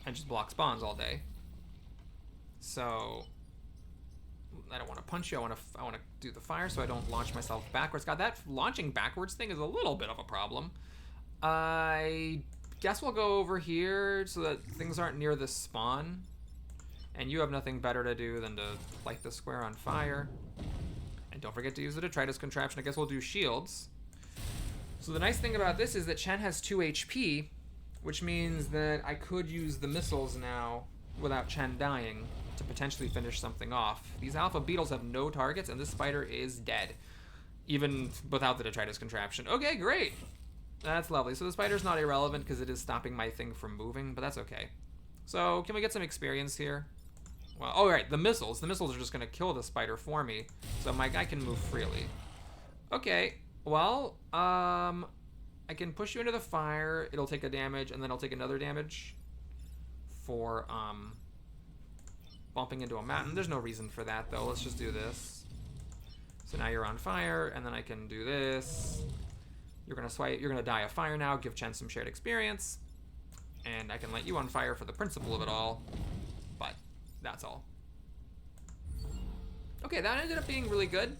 And just block spawns all day. So I don't want to punch you, I want to do the fire so I don't launch myself backwards. God, that launching backwards thing is a little bit of a problem. I guess we'll go over here so that things aren't near the spawn. And you have nothing better to do than to light the square on fire. And And don't forget to use the detritus contraption. I guess we'll do shields. So the nice thing about this is that Chen has 2 HP, which means that I could use the missiles now without Chen dying to potentially finish something off. These alpha beetles have no targets, and this spider is dead, even without the detritus contraption. Okay, great. That's lovely. So the spider's not irrelevant because it is stopping my thing from moving, but that's okay. So can we get some experience here? Well, oh, right, the missiles. The missiles are just going to kill the spider for me, so my guy can move freely. Okay, well, I can push you into the fire. It'll take a damage, and then I'll take another damage for bumping into a mountain. There's no reason for that, though. Let's just do this. So now you're on fire, and then I can do this. You're gonna die of fire now. Give Chen some shared experience, and I can let you on fire for the principle of it all. But that's all. Okay, that ended up being really good.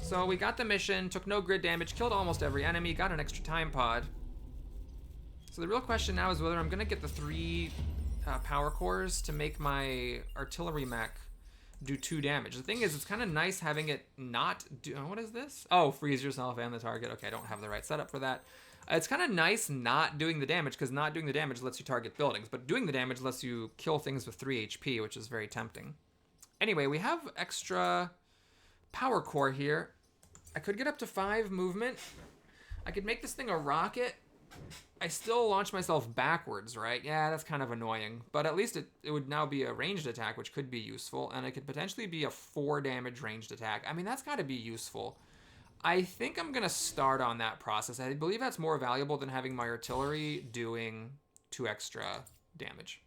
So we got the mission, took no grid damage, killed almost every enemy, got an extra time pod. So the real question now is whether I'm gonna get the 3 power cores to make my artillery mech do 2 damage. The thing is, it's kind of nice having it not do... what is this? Oh, freeze yourself and the target. Okay, I don't have the right setup for that. It's kind of nice not doing the damage, because not doing the damage lets you target buildings, but doing the damage lets you kill things with 3 HP, which is very tempting. Anyway, we have extra power core here. I could get up to 5 movement. I could make this thing a rocket. I still launch myself backwards, right? Yeah, that's kind of annoying. But at least it would now be a ranged attack, which could be useful. And it could potentially be a 4 damage ranged attack. I mean, that's got to be useful. I think I'm going to start on that process. I believe that's more valuable than having my artillery doing 2 extra damage.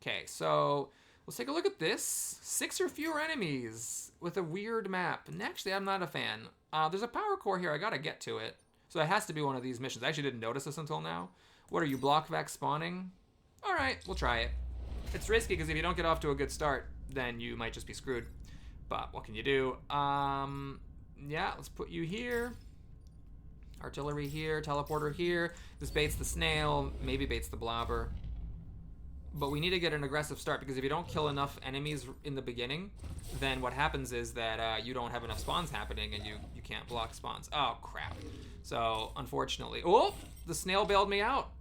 Okay, so let's take a look at this. 6 or fewer enemies with a weird map. And actually, I'm not a fan. There's a power core here. I got to get to it. So it has to be one of these missions. I actually didn't notice this until now. What are you, block vac spawning? All right, we'll try it. It's risky because if you don't get off to a good start, then you might just be screwed. But what can you do? Yeah, let's put you here. Artillery here, teleporter here. This baits the snail, maybe baits the blobber. But we need to get an aggressive start, because if you don't kill enough enemies in the beginning, then what happens is that you don't have enough spawns happening and you can't block spawns. Oh, crap. So, unfortunately... Oh! The snail bailed me out.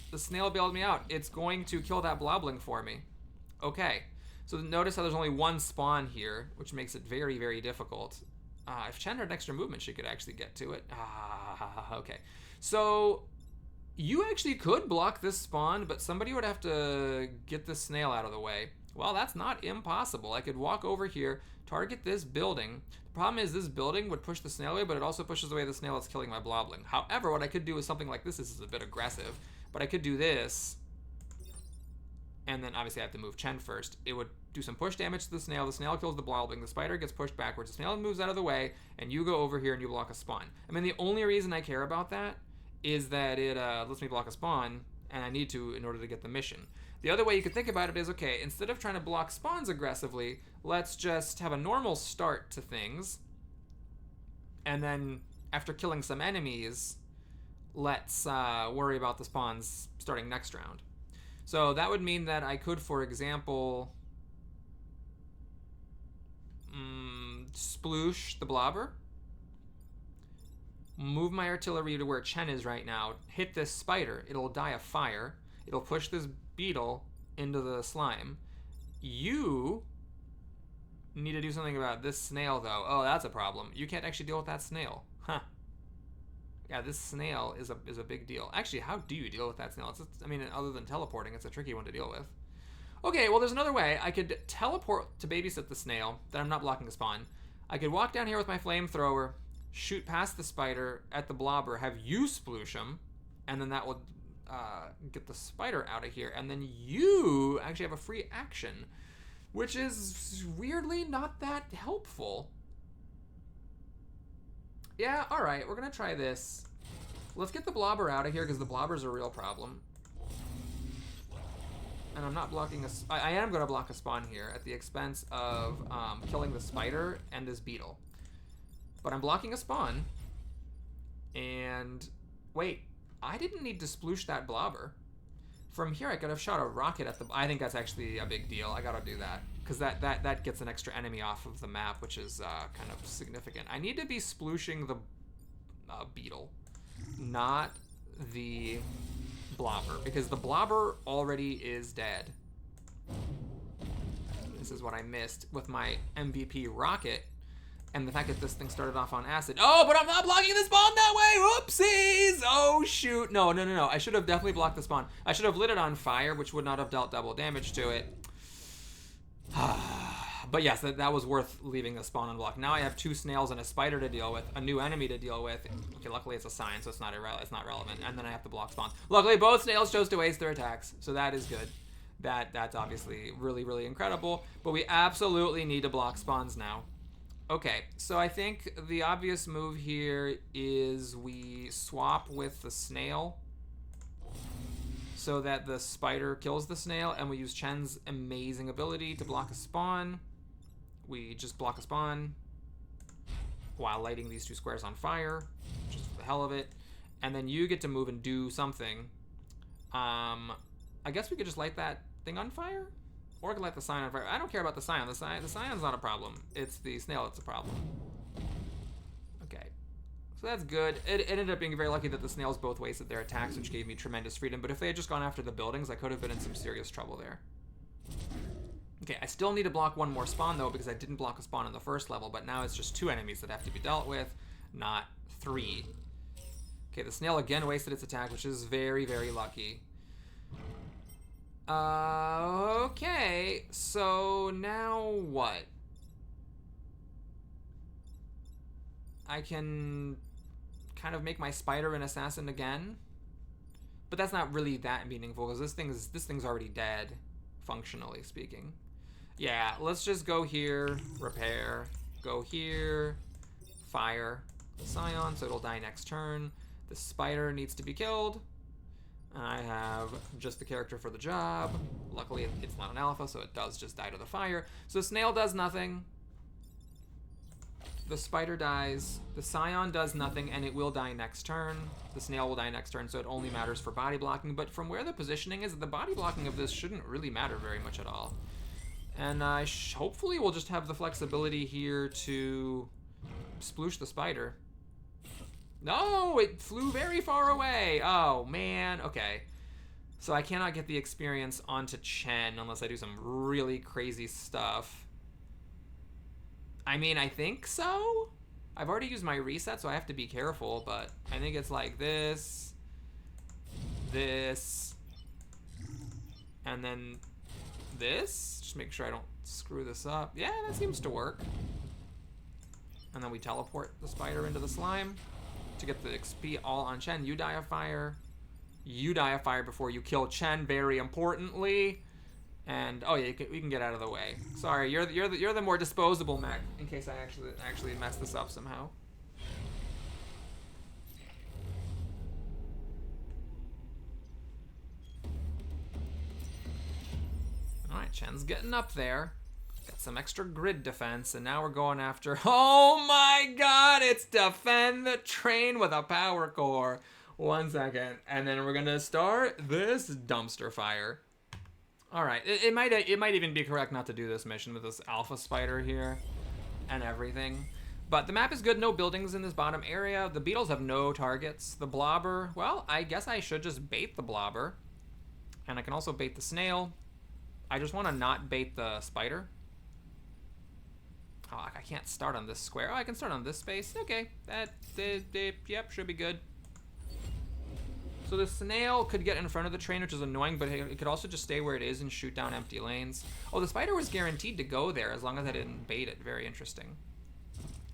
The snail bailed me out. It's going to kill that blobling for me. Okay. So notice how there's only 1 spawn here, which makes it very, very difficult. If Chen had extra movement, she could actually get to it. Okay. So... you actually could block this spawn, but somebody would have to get this snail out of the way. Well, that's not impossible. I could walk over here, target this building. The problem is this building would push the snail away, but it also pushes away the snail that's killing my blobling. However, what I could do is something like this. This is a bit aggressive, but I could do this. And then obviously I have to move Chen first. It would do some push damage to the snail. The snail kills the blobling. The spider gets pushed backwards. The snail moves out of the way, and you go over here and you block a spawn. I mean, the only reason I care about that is that it lets me block a spawn, and I need to in order to get the mission. The other way you could think about it is, okay, instead of trying to block spawns aggressively, let's just have a normal start to things, and then after killing some enemies, let's worry about the spawns starting next round. So that would mean that I could, for example, sploosh the blobber, move my artillery to where Chen is right now, hit this spider, it'll die of fire, it'll push this beetle into the slime. You need to do something about this snail, though. Oh, that's a problem. You can't actually deal with that snail. Huh. Yeah, this snail is a big deal. Actually, how do you deal with that snail? I mean, other than teleporting, it's a tricky one to deal with. Okay, well, there's another way. I could teleport to babysit the snail, then I'm not blocking a spawn. I could walk down here with my flamethrower, shoot past the spider at the blobber, have you sploosh him, and then that will get the spider out of here, and then you actually have a free action, which is weirdly not that helpful. Yeah, alright, we're gonna try this. Let's get the blobber out of here, because the blobber's a real problem. And I'm not blocking I am gonna block a spawn here at the expense of killing the spider and this beetle. But I'm blocking a spawn, and wait, I didn't need to sploosh that blobber. From here, I could have shot a rocket at the... I think that's actually a big deal. I gotta do that. Because that gets an extra enemy off of the map, which is kind of significant. I need to be splooshing the beetle, not the blobber. Because the blobber already is dead. This is what I missed with my MVP rocket. And the fact that this thing started off on acid. Oh, but I'm not blocking the spawn that way! Whoopsies! Oh, shoot. No. I should have definitely blocked the spawn. I should have lit it on fire, which would not have dealt double damage to it. But yes, that was worth leaving the spawn unblocked. Now I have 2 snails and a spider to deal with, a new enemy to deal with. Okay, luckily it's a sign, so it's not relevant. And then I have to block spawns. Luckily, both snails chose to waste their attacks, so that is good. That's obviously really, really incredible. But we absolutely need to block spawns now. Okay, so I think the obvious move here is we swap with the snail so that the spider kills the snail, and we use Chen's amazing ability to block a spawn. We just block a spawn while lighting these 2 squares on fire, just for the hell of it. And then you get to move and do something. I guess we could just light that thing on fire? Or I could light the sign on fire. I don't care about the sign. The scion's not a problem. It's the snail that's a problem. Okay. So that's good. It ended up being very lucky that the snails both wasted their attacks, which gave me tremendous freedom. But if they had just gone after the buildings, I could have been in some serious trouble there. Okay, I still need to block 1 more spawn, though, because I didn't block a spawn in the first level. But now it's just 2 enemies that have to be dealt with, not 3. Okay, the snail again wasted its attack, which is very, very lucky. Okay, so now what? I can kind of make my spider an assassin again, but that's not really that meaningful because this thing's already dead, functionally speaking. Yeah, let's just go here, repair, go here, fire the scion so it'll die next turn. The spider needs to be killed. I have just the character for the job. Luckily, it's not an alpha, so it does just die to the fire. So snail does nothing. The spider dies. The scion does nothing, and it will die next turn. The snail will die next turn, so it only matters for body blocking. But from where the positioning is, the body blocking of this shouldn't really matter very much at all. And hopefully we'll just have the flexibility here to sploosh the spider. No, it flew very far away. Oh, man. Okay. So I cannot get the experience onto Chen unless I do some really crazy stuff. I mean, I think so. I've already used my reset, so I have to be careful, but I think it's like this, and then this. Just make sure I don't screw this up. Yeah, that seems to work. And then we teleport the spider into the slime to get the XP all on Chen. You die of fire. You die of fire before you kill Chen, very importantly. And oh yeah, we can get out of the way. Sorry, you're the more disposable mech in case I actually mess this up somehow. All right, Chen's getting up there. Got some extra grid defense, and now we're going after... Oh my god, it's defend the train with a power core. 1 second, and then we're gonna start this dumpster fire. All right, it might even be correct not to do this mission with this alpha spider here and everything. But the map is good, no buildings in this bottom area. The beetles have no targets. The blobber, well, I guess I should just bait the blobber. And I can also bait the snail. I just want to not bait the spider. Oh, I can't start on this square. Oh, I can start on this space. Okay, yep, should be good. So the snail could get in front of the train, which is annoying, but it could also just stay where it is and shoot down empty lanes. Oh, the spider was guaranteed to go there as long as I didn't bait it. Very interesting.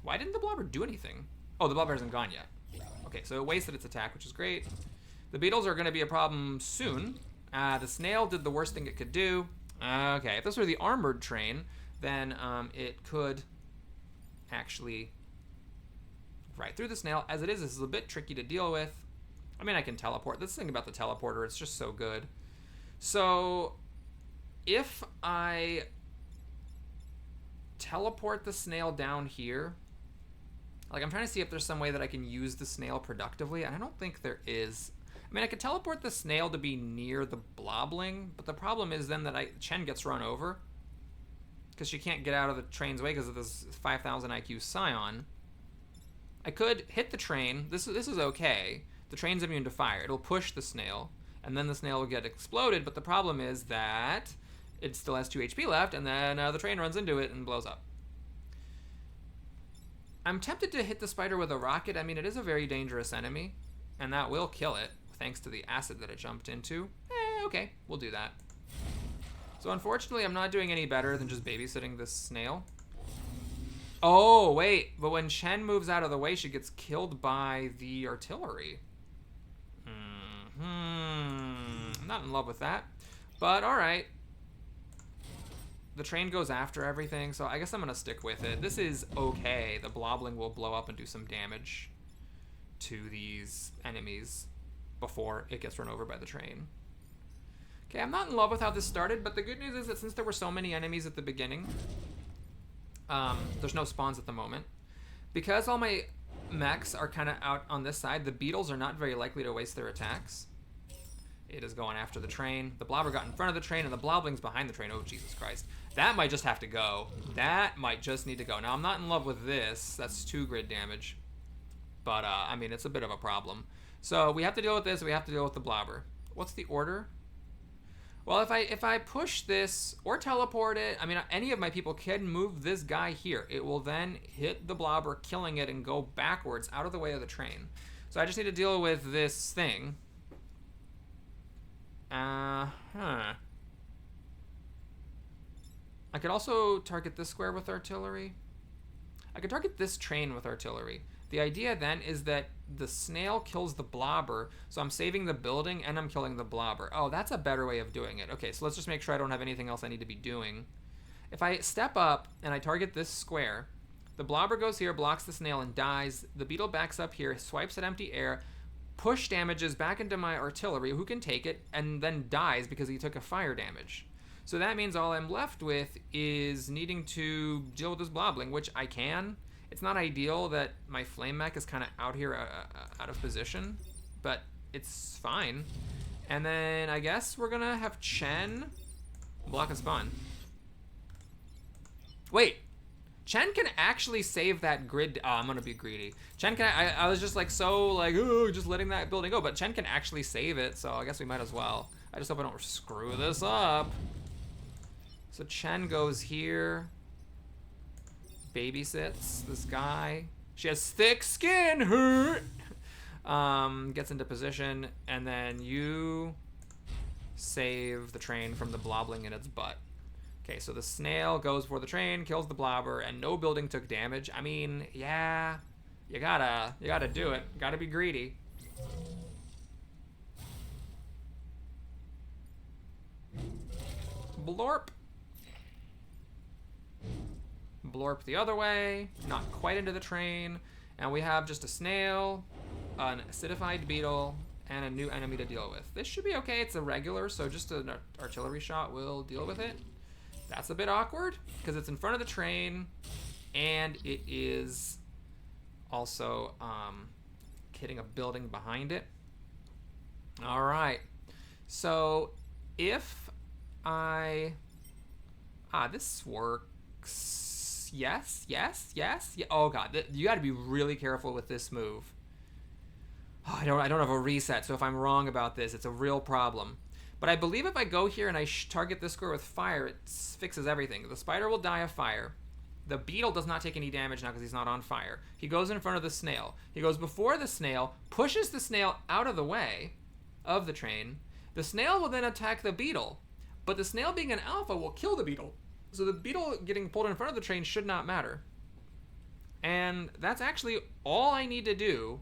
Why didn't the blobber do anything? Oh, the blobber hasn't gone yet. Okay, so it wasted its attack, which is great. The beetles are going to be a problem soon. The snail did the worst thing it could do. Okay, if this were the armored train, then it could actually right through the snail. As it is, this is a bit tricky to deal with. I mean, I can teleport. This thing about the teleporter, it's just so good. So if I teleport the snail down here, like I'm trying to see if there's some way that I can use the snail productively, and I don't think there is. I mean, I could teleport the snail to be near the blobling, but the problem is then that Chen gets run over because she can't get out of the train's way because of this 5,000 IQ Scion. I could hit the train. This is okay. The train's immune to fire. It'll push the snail, and then the snail will get exploded, but the problem is that it still has 2 HP left, and then the train runs into it and blows up. I'm tempted to hit the spider with a rocket. I mean, it is a very dangerous enemy, and that will kill it, thanks to the acid that it jumped into. Okay, we'll do that. So unfortunately, I'm not doing any better than just babysitting this snail. Oh, wait, but when Chen moves out of the way, she gets killed by the artillery. I'm not in love with that, but all right. The train goes after everything, so I guess I'm gonna stick with it. This is okay. The blobling will blow up and do some damage to these enemies before it gets run over by the train. Okay, I'm not in love with how this started, but the good news is that since there were so many enemies at the beginning, there's no spawns at the moment. Because all my mechs are kind of out on this side, the beetles are not very likely to waste their attacks. It is going after the train. The blobber got in front of the train, and the blobling's behind the train. Oh, Jesus Christ. That might just have to go. That might just need to go. Now, I'm not in love with this. That's 2 grid damage. But, I mean, it's a bit of a problem. So, we have to deal with this. We have to deal with the blobber. What's the order? Well, if I push this or teleport it, I mean, any of my people can move this guy here. It will then hit the blobber, killing it, and go backwards out of the way of the train. So I just need to deal with this thing. I could also target this square with artillery. I could target this train with artillery. The idea then is that the snail kills the blobber, so I'm saving the building and I'm killing the blobber. Oh, that's a better way of doing it. Okay, so let's just make sure I don't have anything else I need to be doing. If I step up and I target this square, the blobber goes here, blocks the snail, and dies. The beetle backs up here, swipes at empty air, push damages back into my artillery, who can take it, and then dies because he took a fire damage. So that means all I'm left with is needing to deal with this blobbling, which I can. It's not ideal that my flame mech is kind of out here out of position, but it's fine. And then I guess we're gonna have Chen block a spawn. Wait, Chen can actually save that grid. Oh, I'm gonna be greedy. Chen can. I was just like oh, just letting that building go, but Chen can actually save it, so I guess we might as well. I just hope I don't screw this up. So Chen goes here. Babysits this guy. She has thick skin. Gets into position, and then you save the train from the blobbling in its butt. Okay, so the snail goes for the train, kills the blobber, and no building took damage. I mean, yeah, you gotta do it. Gotta be greedy. Blorp. Blorp the other way, not quite into the train, and we have just a snail, an acidified beetle, and a new enemy to deal with. This should be okay. It's a regular, so just an artillery shot will deal with it. That's a bit awkward because it's in front of the train, and it is also hitting a building behind it. All right, so if I this works. Yes. Oh god, you got to be really careful with this move. Oh, I don't have a reset, so if I'm wrong about this, it's a real problem. But I believe if I go here and I target this square with fire, it fixes everything. The spider will die of fire. The beetle does not take any damage now because he's not on fire. He goes in front of the snail. He goes before the snail, pushes the snail out of the way of the train. The snail will then attack the beetle, but the snail being an alpha will kill the beetle. So the beetle getting pulled in front of the train should not matter. And that's actually all I need to do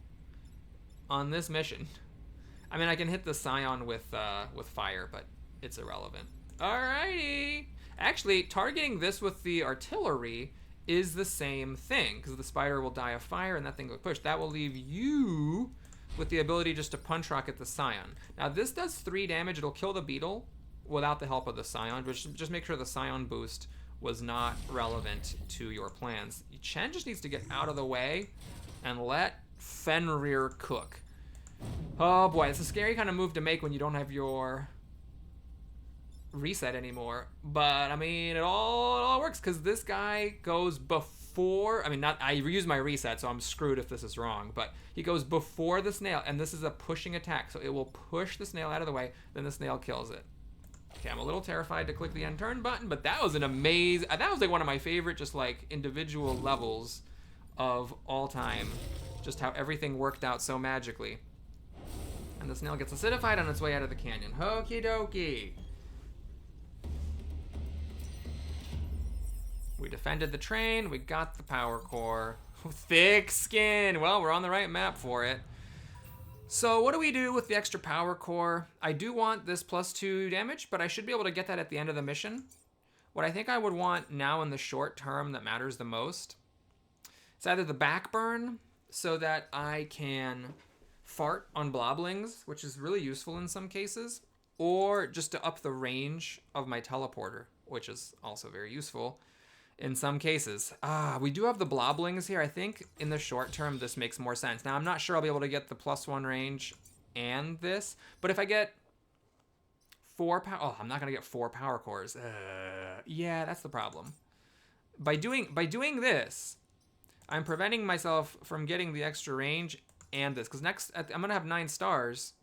on this mission. I mean, I can hit the Scion with fire, but it's irrelevant. Alrighty. Actually, targeting this with the artillery is the same thing, because the spider will die of fire and that thing will push. That will leave you with the ability just to punch rocket the Scion. Now, this does 3 damage. It'll kill the beetle without the help of the Scion, but just make sure the Scion boost was not relevant to your plans. Chen just needs to get out of the way and let Fenrir cook. Oh boy, it's a scary kind of move to make when you don't have your reset anymore. But I mean, it all works because this guy goes before. I mean, not I use my reset, so I'm screwed if this is wrong. But he goes before the snail, and this is a pushing attack, so it will push the snail out of the way. Then the snail kills it. Okay, I'm a little terrified to click the end turn button, but that was an amazing. That was like one of my favorite, just like individual levels of all time. Just how everything worked out so magically. And the snail gets acidified on its way out of the canyon. Okie dokie. We defended the train. We got the power core. Thick skin. Well, we're on the right map for it. So what do we do with the extra power core? I do want this +2 damage, but I should be able to get that at the end of the mission. What I think I would want now in the short term that matters the most is either the backburn, so that I can fart on bloblings, which is really useful in some cases, or just to up the range of my teleporter, which is also very useful in some cases. We do have the bloblings here. I think in the short term, this makes more sense. Now, I'm not sure I'll be able to get the +1 range and this, but if I get 4 power, oh, I'm not gonna get 4 power cores. Yeah, that's the problem. By doing this, I'm preventing myself from getting the extra range and this, because next I'm gonna have 9 stars,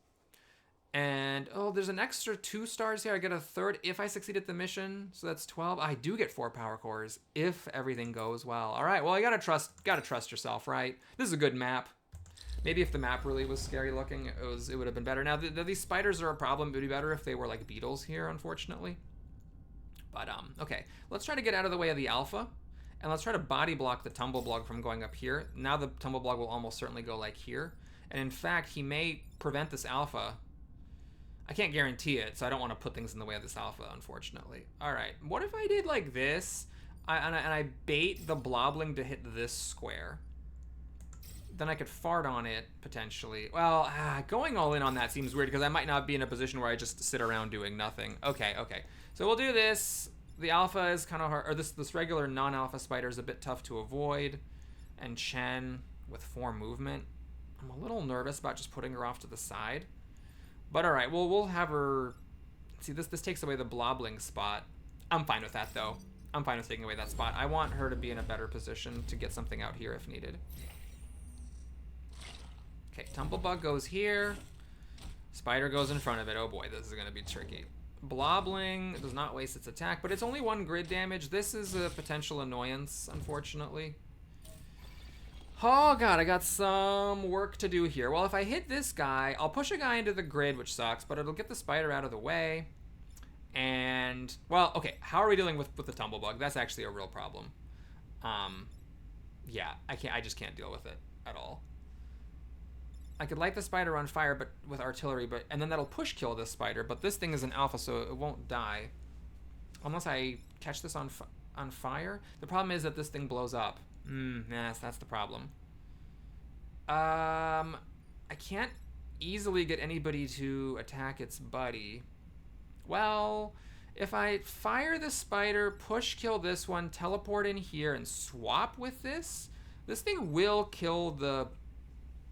and oh, there's an extra 2 stars here. I get a third if I succeed at the mission, so that's 12. I do get 4 power cores if everything goes well. All right, well, you gotta trust yourself, right? This is a good map. Maybe if the map really was scary looking, it would have been better. Now these spiders are a problem. It would be better if they were like beetles here, unfortunately. But okay, let's try to get out of the way of the alpha. And let's try to body block the tumble blog from going up here. Now the tumble blog will almost certainly go like here. And in fact, he may prevent this alpha. I can't guarantee it, so I don't want to put things in the way of this alpha, unfortunately. All right, what if I did like this, and I bait the blobling to hit this square? Then I could fart on it, potentially. Well, going all in on that seems weird, because I might not be in a position where I just sit around doing nothing. Okay. So we'll do this. The alpha is kind of hard, or this regular non-alpha spider is a bit tough to avoid. And Chen with 4 movement. I'm a little nervous about just putting her off to the side. But all right, well, we'll have her. See, this takes away the blobling spot. I'm fine with that, though. I'm fine with taking away that spot. I want her to be in a better position to get something out here if needed. Okay, Tumblebug goes here. Spider goes in front of it. Oh boy, this is going to be tricky. Blobling does not waste its attack, but it's only 1 grid damage. This is a potential annoyance, unfortunately. Oh god, I got some work to do here. Well, if I hit this guy, I'll push a guy into the grid, which sucks, but it'll get the spider out of the way. And, well, okay, how are we dealing with the tumblebug? That's actually a real problem. Yeah, I just can't deal with it at all. I could light the spider on fire, but with artillery, and then that'll push kill this spider, but this thing is an alpha, so it won't die. Unless I catch this on fire. The problem is that this thing blows up. Yes, that's the problem. I can't easily get anybody to attack its buddy. Well, if I fire the spider, push kill this one, teleport in here, and swap with this thing will kill the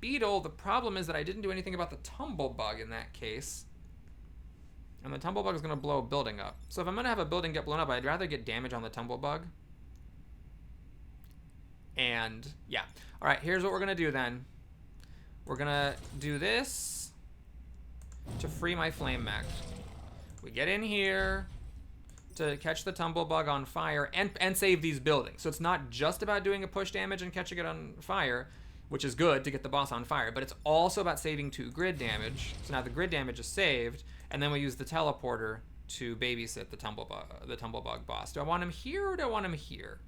beetle. The problem is that I didn't do anything about the tumblebug in that case. And the tumblebug is going to blow a building up. So if I'm going to have a building get blown up, I'd rather get damage on the tumblebug. And yeah. All right, here's what we're going to do then. We're going to do this to free my flame mech. We get in here to catch the tumblebug on fire and save these buildings. So it's not just about doing a push damage and catching it on fire, which is good to get the boss on fire, but it's also about saving 2 grid damage. So now the grid damage is saved, and then we use the teleporter to babysit the tumblebug boss. Do I want him here or do I want him here?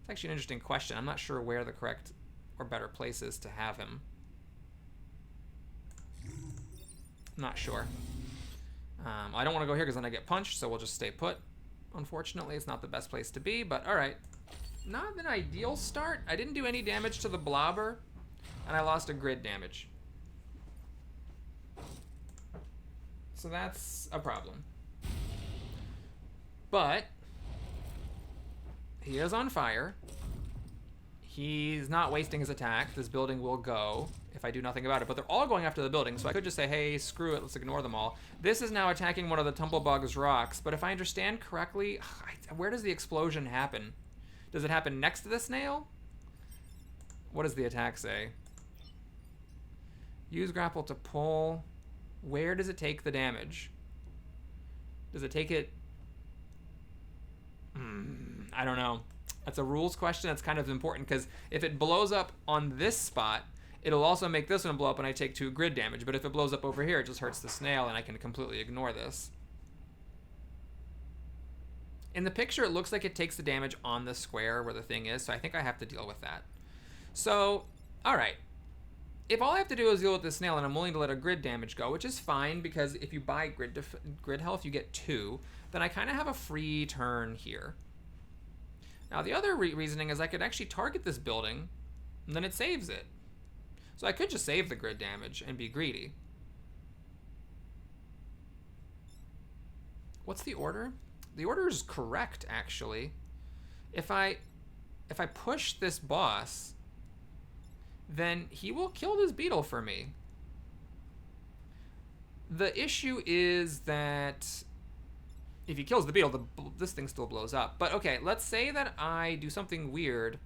It's actually an interesting question. I'm not sure where the correct or better place is to have him. I'm not sure. I don't want to go here because then I get punched, so we'll just stay put. Unfortunately, it's not the best place to be, but all right. Not an ideal start. I didn't do any damage to the blobber, and I lost a grid damage. So that's a problem. But he is on fire. He's not wasting his attack. This building will go if I do nothing about it. But they're all going after the building, so I could just say, hey, screw it, let's ignore them all. This is now attacking one of the Tumblebug's rocks, but if I understand correctly, where does the explosion happen? Does it happen next to the snail? What does the attack say? Use grapple to pull. Where does it take the damage? Does it take it... I don't know. That's a rules question that's kind of important, because if it blows up on this spot, it'll also make this one blow up and I take 2 grid damage. But if it blows up over here, it just hurts the snail and I can completely ignore this. In the picture, it looks like it takes the damage on the square where the thing is, so I think I have to deal with that. So, alright. If all I have to do is deal with the snail and I'm willing to let a grid damage go, which is fine, because if you buy grid health, you get 2, then I kind of have a free turn here. Now, the other reasoning is I could actually target this building, and then it saves it. So I could just save the grid damage and be greedy. What's the order? The order is correct, actually. If I push this boss, then he will kill this beetle for me. The issue is that if he kills the beetle, this thing still blows up. But okay, let's say that I do something weird,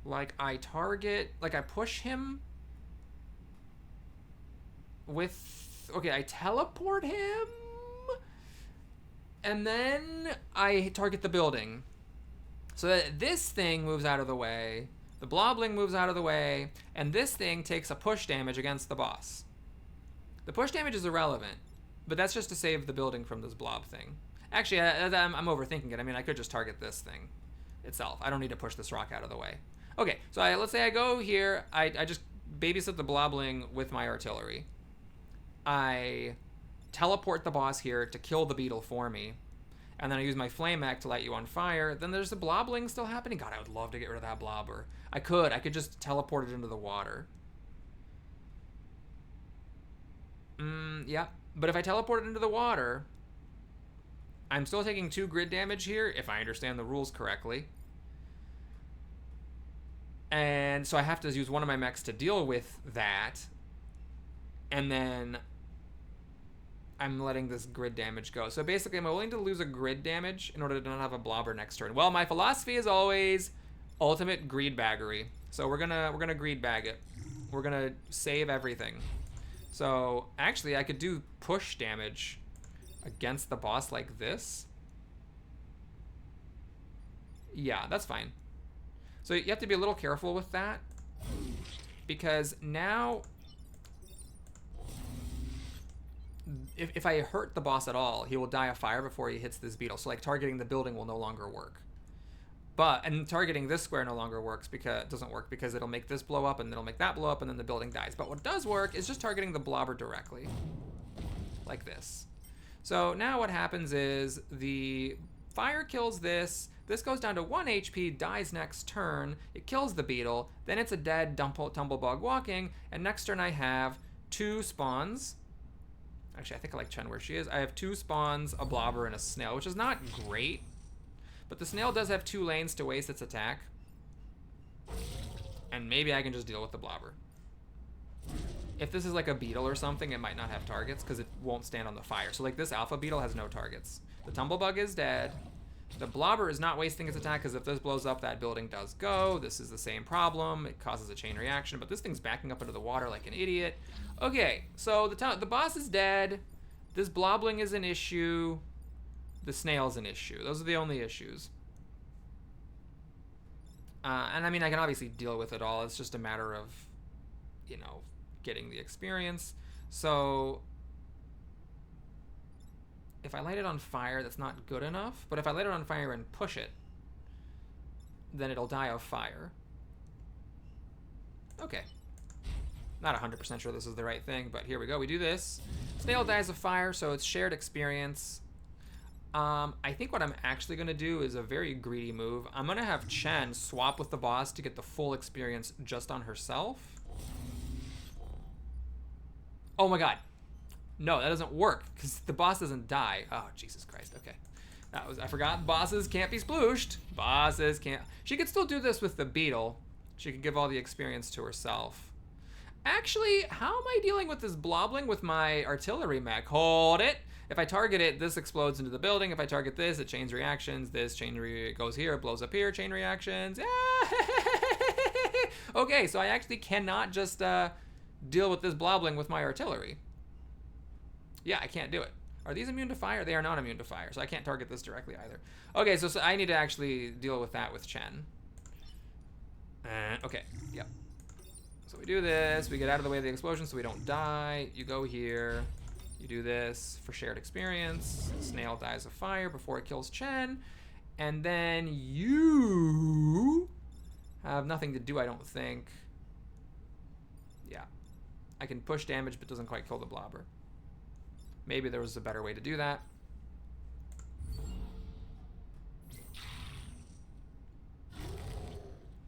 like I push him with, okay, I teleport him, and then I target the building. So that this thing moves out of the way, the blobling moves out of the way, and this thing takes a push damage against the boss. The push damage is irrelevant, but that's just to save the building from this blob thing. Actually, I'm overthinking it. I mean, I could just target this thing itself. I don't need to push this rock out of the way. Okay, so let's say I go here. I just babysit the blobling with my artillery. I teleport the boss here to kill the beetle for me. And then I use my flame axe to light you on fire. Then there's the blobling still happening. God, I would love to get rid of that blobber. I could just teleport it into the water. Yeah. But if I teleport it into the water, I'm still taking 2 grid damage here, if I understand the rules correctly. And so I have to use one of my mechs to deal with that. And then I'm letting this grid damage go. So basically, I'm willing to lose a grid damage in order to not have a blobber next turn. Well, my philosophy is always ultimate greed baggery. So we're gonna greed bag it. We're gonna save everything. So actually, I could do push damage against the boss like this. Yeah, that's fine. So you have to be a little careful with that, because now if I hurt the boss at all, he will die of fire before he hits this beetle. So like targeting the building will no longer work. And targeting this square no longer works because it doesn't work, because it'll make this blow up and it'll make that blow up and then the building dies. But what does work is just targeting the blobber directly, like this. So now what happens is the fire kills this. This goes down to 1 HP, dies next turn. It kills the beetle. Then it's a dead tumblebug walking. And next turn I have 2 spawns. Actually, I think I like Chen where she is. I have 2 spawns, a blobber, and a snail, which is not great. But the snail does have 2 lanes to waste its attack. And maybe I can just deal with the blobber. If this is like a beetle or something, it might not have targets because it won't stand on the fire. So like this alpha beetle has no targets. The tumblebug is dead. The blobber is not wasting its attack because if this blows up, that building does go. This is the same problem. It causes a chain reaction, but this thing's backing up into the water like an idiot. Okay, so the boss is dead. This blobling is an issue. The snail's an issue. Those are the only issues. And I mean, I can obviously deal with it all. It's just a matter of, you know, getting the experience. So if I light it on fire, that's not good enough. But if I light it on fire and push it, then it'll die of fire. Okay. Not 100% sure this is the right thing, but here we go. We do this. Snail dies of fire, so it's shared experience. I think what I'm actually going to do is a very greedy move. I'm going to have Chen swap with the boss to get the full experience just on herself. Oh my god. No, that doesn't work, because the boss doesn't die. Oh, Jesus Christ. Okay. I forgot bosses can't be splooshed. Bosses can't. She could still do this with the beetle, She can give all the experience to herself. Actually, how am I dealing with this blobbling with my artillery mech? Hold it. If I target it, this explodes into the building. If I target this, it chains reactions. This goes here, it blows up here, chain reactions. Okay, so I actually cannot just deal with this blobbling with my artillery. Yeah, I can't do it. Are these immune to fire? They are not immune to fire, so I can't target this directly either. Okay, so I need to actually deal with that with Chen. Okay, yep. So we do this, we get out of the way of the explosion so we don't die. You go here, you do this for shared experience. Snail dies of fire before it kills Chen. And then you have nothing to do, I don't think. Yeah. I can push damage, but doesn't quite kill the blobber. Maybe there was a better way to do that.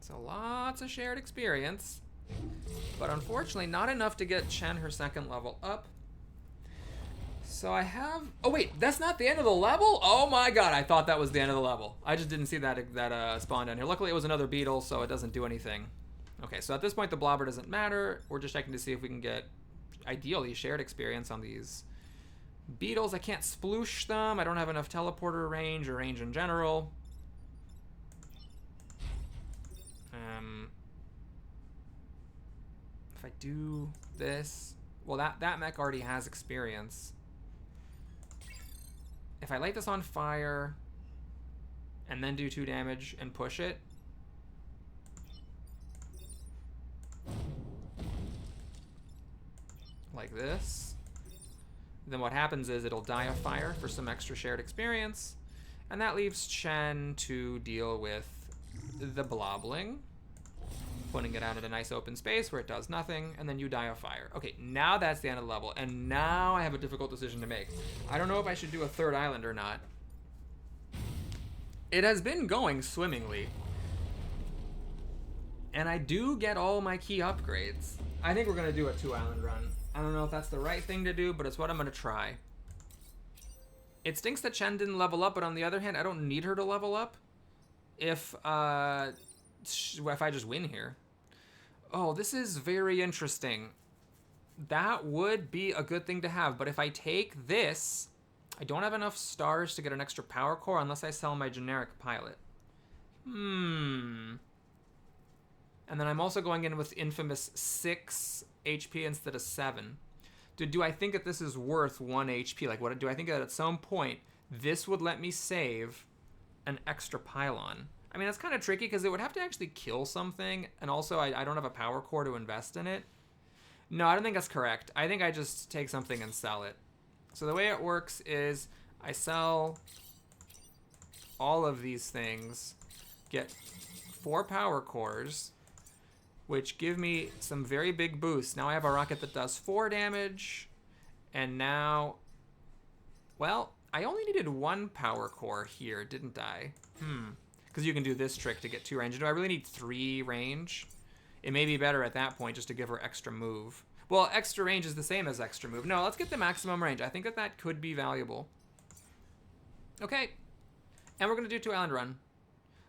So lots of shared experience. But unfortunately, not enough to get Chen her second level up. So I have... Oh, wait. That's not the end of the level? Oh, my God. I thought that was the end of the level. I just didn't see that spawn down here. Luckily, it was another beetle, so it doesn't do anything. Okay, so at this point, the blobber doesn't matter. We're just checking to see if we can get, ideally, shared experience on these beetles. I can't sploosh them. I don't have enough teleporter range or range in general. If I do this... Well, that mech already has experience. If I light this on fire and then do 2 damage and push it, like this, then what happens is it'll die of fire for some extra shared experience, and that leaves Chen to deal with the blobbling, putting it out at a nice open space where it does nothing, and then you die of fire. Okay, now that's the end of the level, and now I have a difficult decision to make. I don't know if I should do a third island or not. It has been going swimmingly, and I do get all my key upgrades. I think we're gonna do a 2-island run. I don't know if that's the right thing to do, but it's what I'm gonna try. It stinks that Chen didn't level up, but on the other hand, I don't need her to level up if I just win here. Oh, this is very interesting. That would be a good thing to have, but if I take this, I don't have enough stars to get an extra power core unless I sell my generic pilot. And then I'm also going in with infamous 6 HP instead of 7. Do I think that this is worth 1 HP? Like, what do I think that at some point this would let me save an extra pylon? I mean, that's kind of tricky because it would have to actually kill something, and also I don't have a power core to invest in it. No, I don't think that's correct. I think I just take something and sell it. So the way it works is I sell all of these things, get 4 power cores, which give me some very big boosts. Now I have a rocket that does 4 damage, and now, well, I only needed 1 power core here, didn't I? Because you can do this trick to get 2 range. Do I really need 3 range? It may be better at that point just to give her extra move. Well, extra range is the same as extra move. No, let's get the maximum range. I think that could be valuable. Okay, and we're gonna do 2-island run.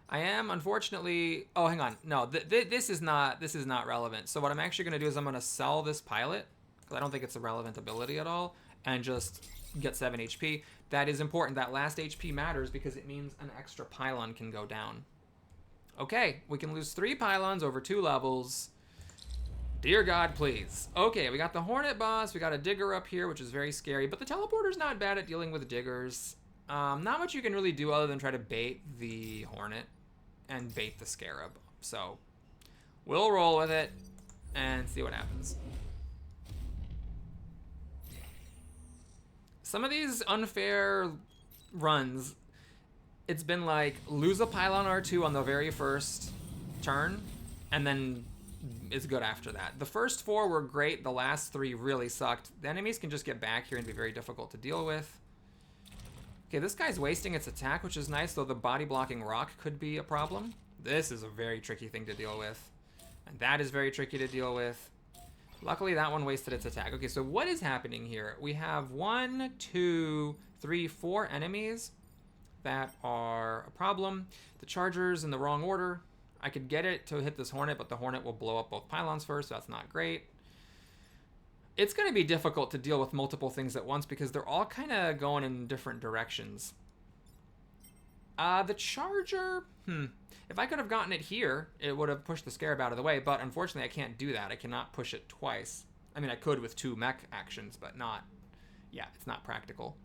I am, unfortunately... Oh, hang on. No, this is not relevant. So what I'm actually going to do is I'm going to sell this pilot, because I don't think it's a relevant ability at all, and just get 7 HP. That is important. That last HP matters because it means an extra pylon can go down. Okay, we can lose 3 pylons over 2 levels. Dear God, please. Okay, we got the Hornet boss. We got a digger up here, which is very scary, but the teleporter's not bad at dealing with diggers. Not much you can really do other than try to bait the Hornet and bait the Scarab. So we'll roll with it and see what happens. Some of these unfair runs, it's been like lose a pylon or 2 on the very first turn, and then it's good after that. The first 4 were great. The last 3 really sucked. The enemies can just get back here and be very difficult to deal with. Okay, this guy's wasting its attack, which is nice, though the body blocking rock could be a problem. This is a very tricky thing to deal with. And that is very tricky to deal with. Luckily, that one wasted its attack. Okay, so what is happening here? We have 1, 2, 3, 4 enemies that are a problem. The charger's in the wrong order. I could get it to hit this Hornet, but the Hornet will blow up both pylons first, so that's not great. It's going to be difficult to deal with multiple things at once because they're all kind of going in different directions. The Charger, if I could have gotten it here, it would have pushed the Scarab out of the way, but unfortunately I can't do that. I cannot push it twice. I mean, I could with 2 mech actions, but not, yeah, it's not practical.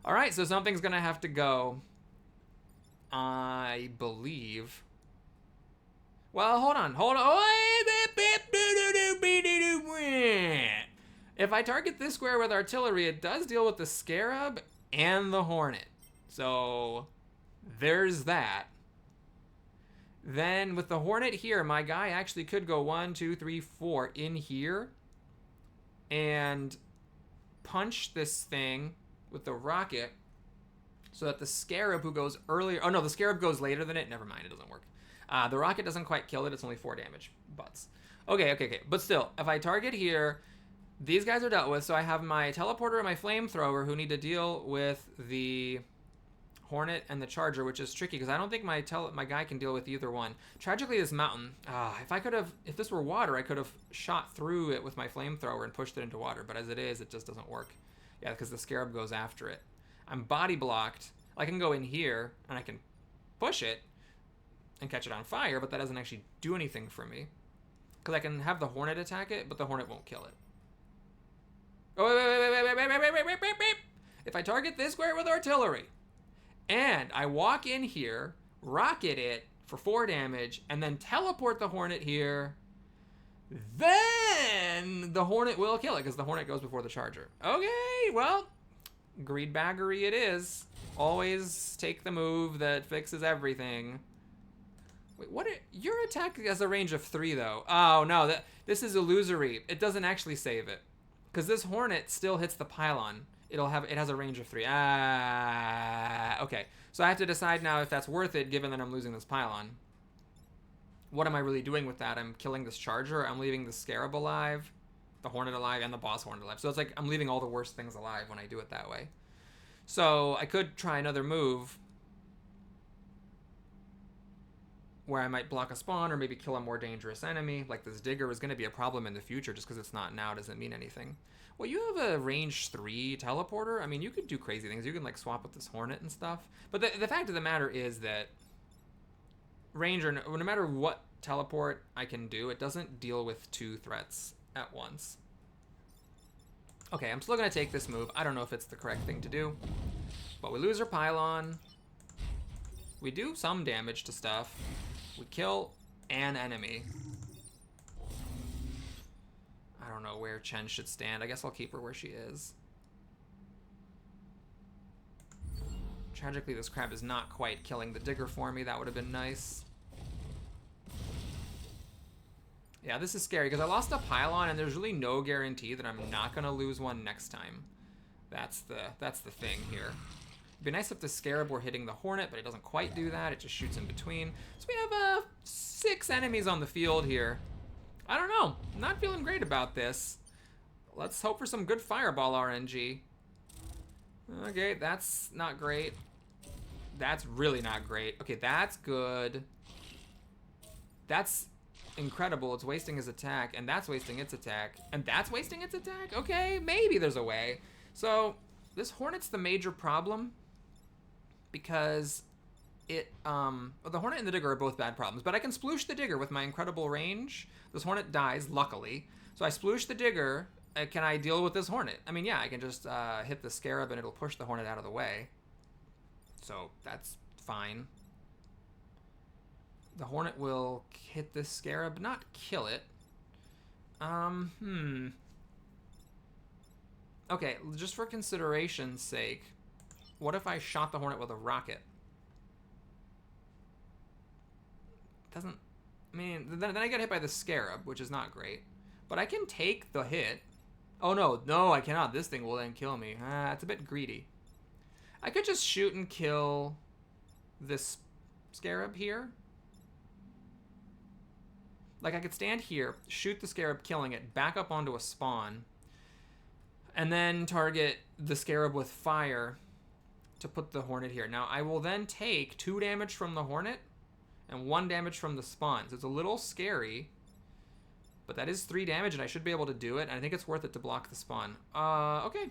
All right, so something's going to have to go, I believe. Well, hold on. If I target this square with artillery, it does deal with the Scarab and the Hornet. So there's that. Then with the Hornet here, my guy actually could go 1, 2, 3, 4 in here and punch this thing with the rocket so that the Scarab who goes earlier... Oh, no, the Scarab goes later than it. Never mind, it doesn't work. The rocket doesn't quite kill it. It's only 4 damage. Butts. Okay. But still, if I target here, these guys are dealt with. So I have my teleporter and my flamethrower who need to deal with the Hornet and the Charger, which is tricky because I don't think my guy can deal with either one. Tragically, this mountain. If this were water, I could have shot through it with my flamethrower and pushed it into water. But as it is, it just doesn't work. Yeah, because the Scarab goes after it. I'm body blocked. I can go in here and I can push it and catch it on fire, but that doesn't actually do anything for me. Because I can have the Hornet attack it, but the Hornet won't kill it. Oh, wait. If I target this square with artillery, and I walk in here, rocket it for 4 damage, and then teleport the Hornet here, then the Hornet will kill it, because the Hornet goes before the Charger. Okay, well, greed baggery it is. Always take the move that fixes everything. Wait, your attack has a range of 3 though. Oh no, this is illusory. It doesn't actually save it. Because this Hornet still hits the pylon. It has a range of 3. Okay. So I have to decide now if that's worth it given that I'm losing this pylon. What am I really doing with that? I'm killing this Charger, I'm leaving the Scarab alive, the Hornet alive, and the Boss Hornet alive. So it's like I'm leaving all the worst things alive when I do it that way. So I could try another move where I might block a spawn or maybe kill a more dangerous enemy. Like this Digger is going to be a problem in the future. Just because it's not now doesn't mean anything. Well, you have a range 3 teleporter. I mean, you could do crazy things. You can like swap with this Hornet and stuff. But the fact of the matter is that Ranger, no matter what teleport I can do, it doesn't deal with 2 threats at once. Okay, I'm still going to take this move. I don't know if it's the correct thing to do. But we lose our pylon. We do some damage to stuff. We kill an enemy. I don't know where Chen should stand. I guess I'll keep her where she is. Tragically, this crab is not quite killing the Digger for me. That would have been nice. Yeah, this is scary because I lost a pylon and there's really no guarantee that I'm not going to lose one next time. That's the thing here. It'd be nice if the Scarab were hitting the Hornet, but it doesn't quite do that. It just shoots in between. So we have 6 enemies on the field here. I don't know. I'm not feeling great about this. Let's hope for some good Fireball RNG. Okay, that's not great. That's really not great. Okay, that's good. That's incredible. It's wasting his attack, and that's wasting its attack, and that's wasting its attack? Okay, maybe there's a way. So this Hornet's the major problem because well, the Hornet and the Digger are both bad problems, but I can sploosh the Digger with my incredible range. This Hornet dies, luckily. So I sploosh the Digger. Can I deal with this Hornet? I mean, yeah, I can just hit the Scarab and it'll push the Hornet out of the way. So that's fine. The Hornet will hit this Scarab, not kill it. Okay, just for consideration's sake, what if I shot the Hornet with a rocket? Doesn't, I mean, then I get hit by the Scarab, which is not great. But I can take the hit. Oh no, I cannot. This thing will then kill me. It's a bit greedy. I could just shoot and kill this Scarab here. Like, I could stand here, shoot the Scarab, killing it, back up onto a spawn, and then target the Scarab with fire to put the Hornet here. Now, I will then take 2 damage from the Hornet and 1 damage from the spawn. So it's a little scary, but that is 3 damage, and I should be able to do it. And I think it's worth it to block the spawn. Okay.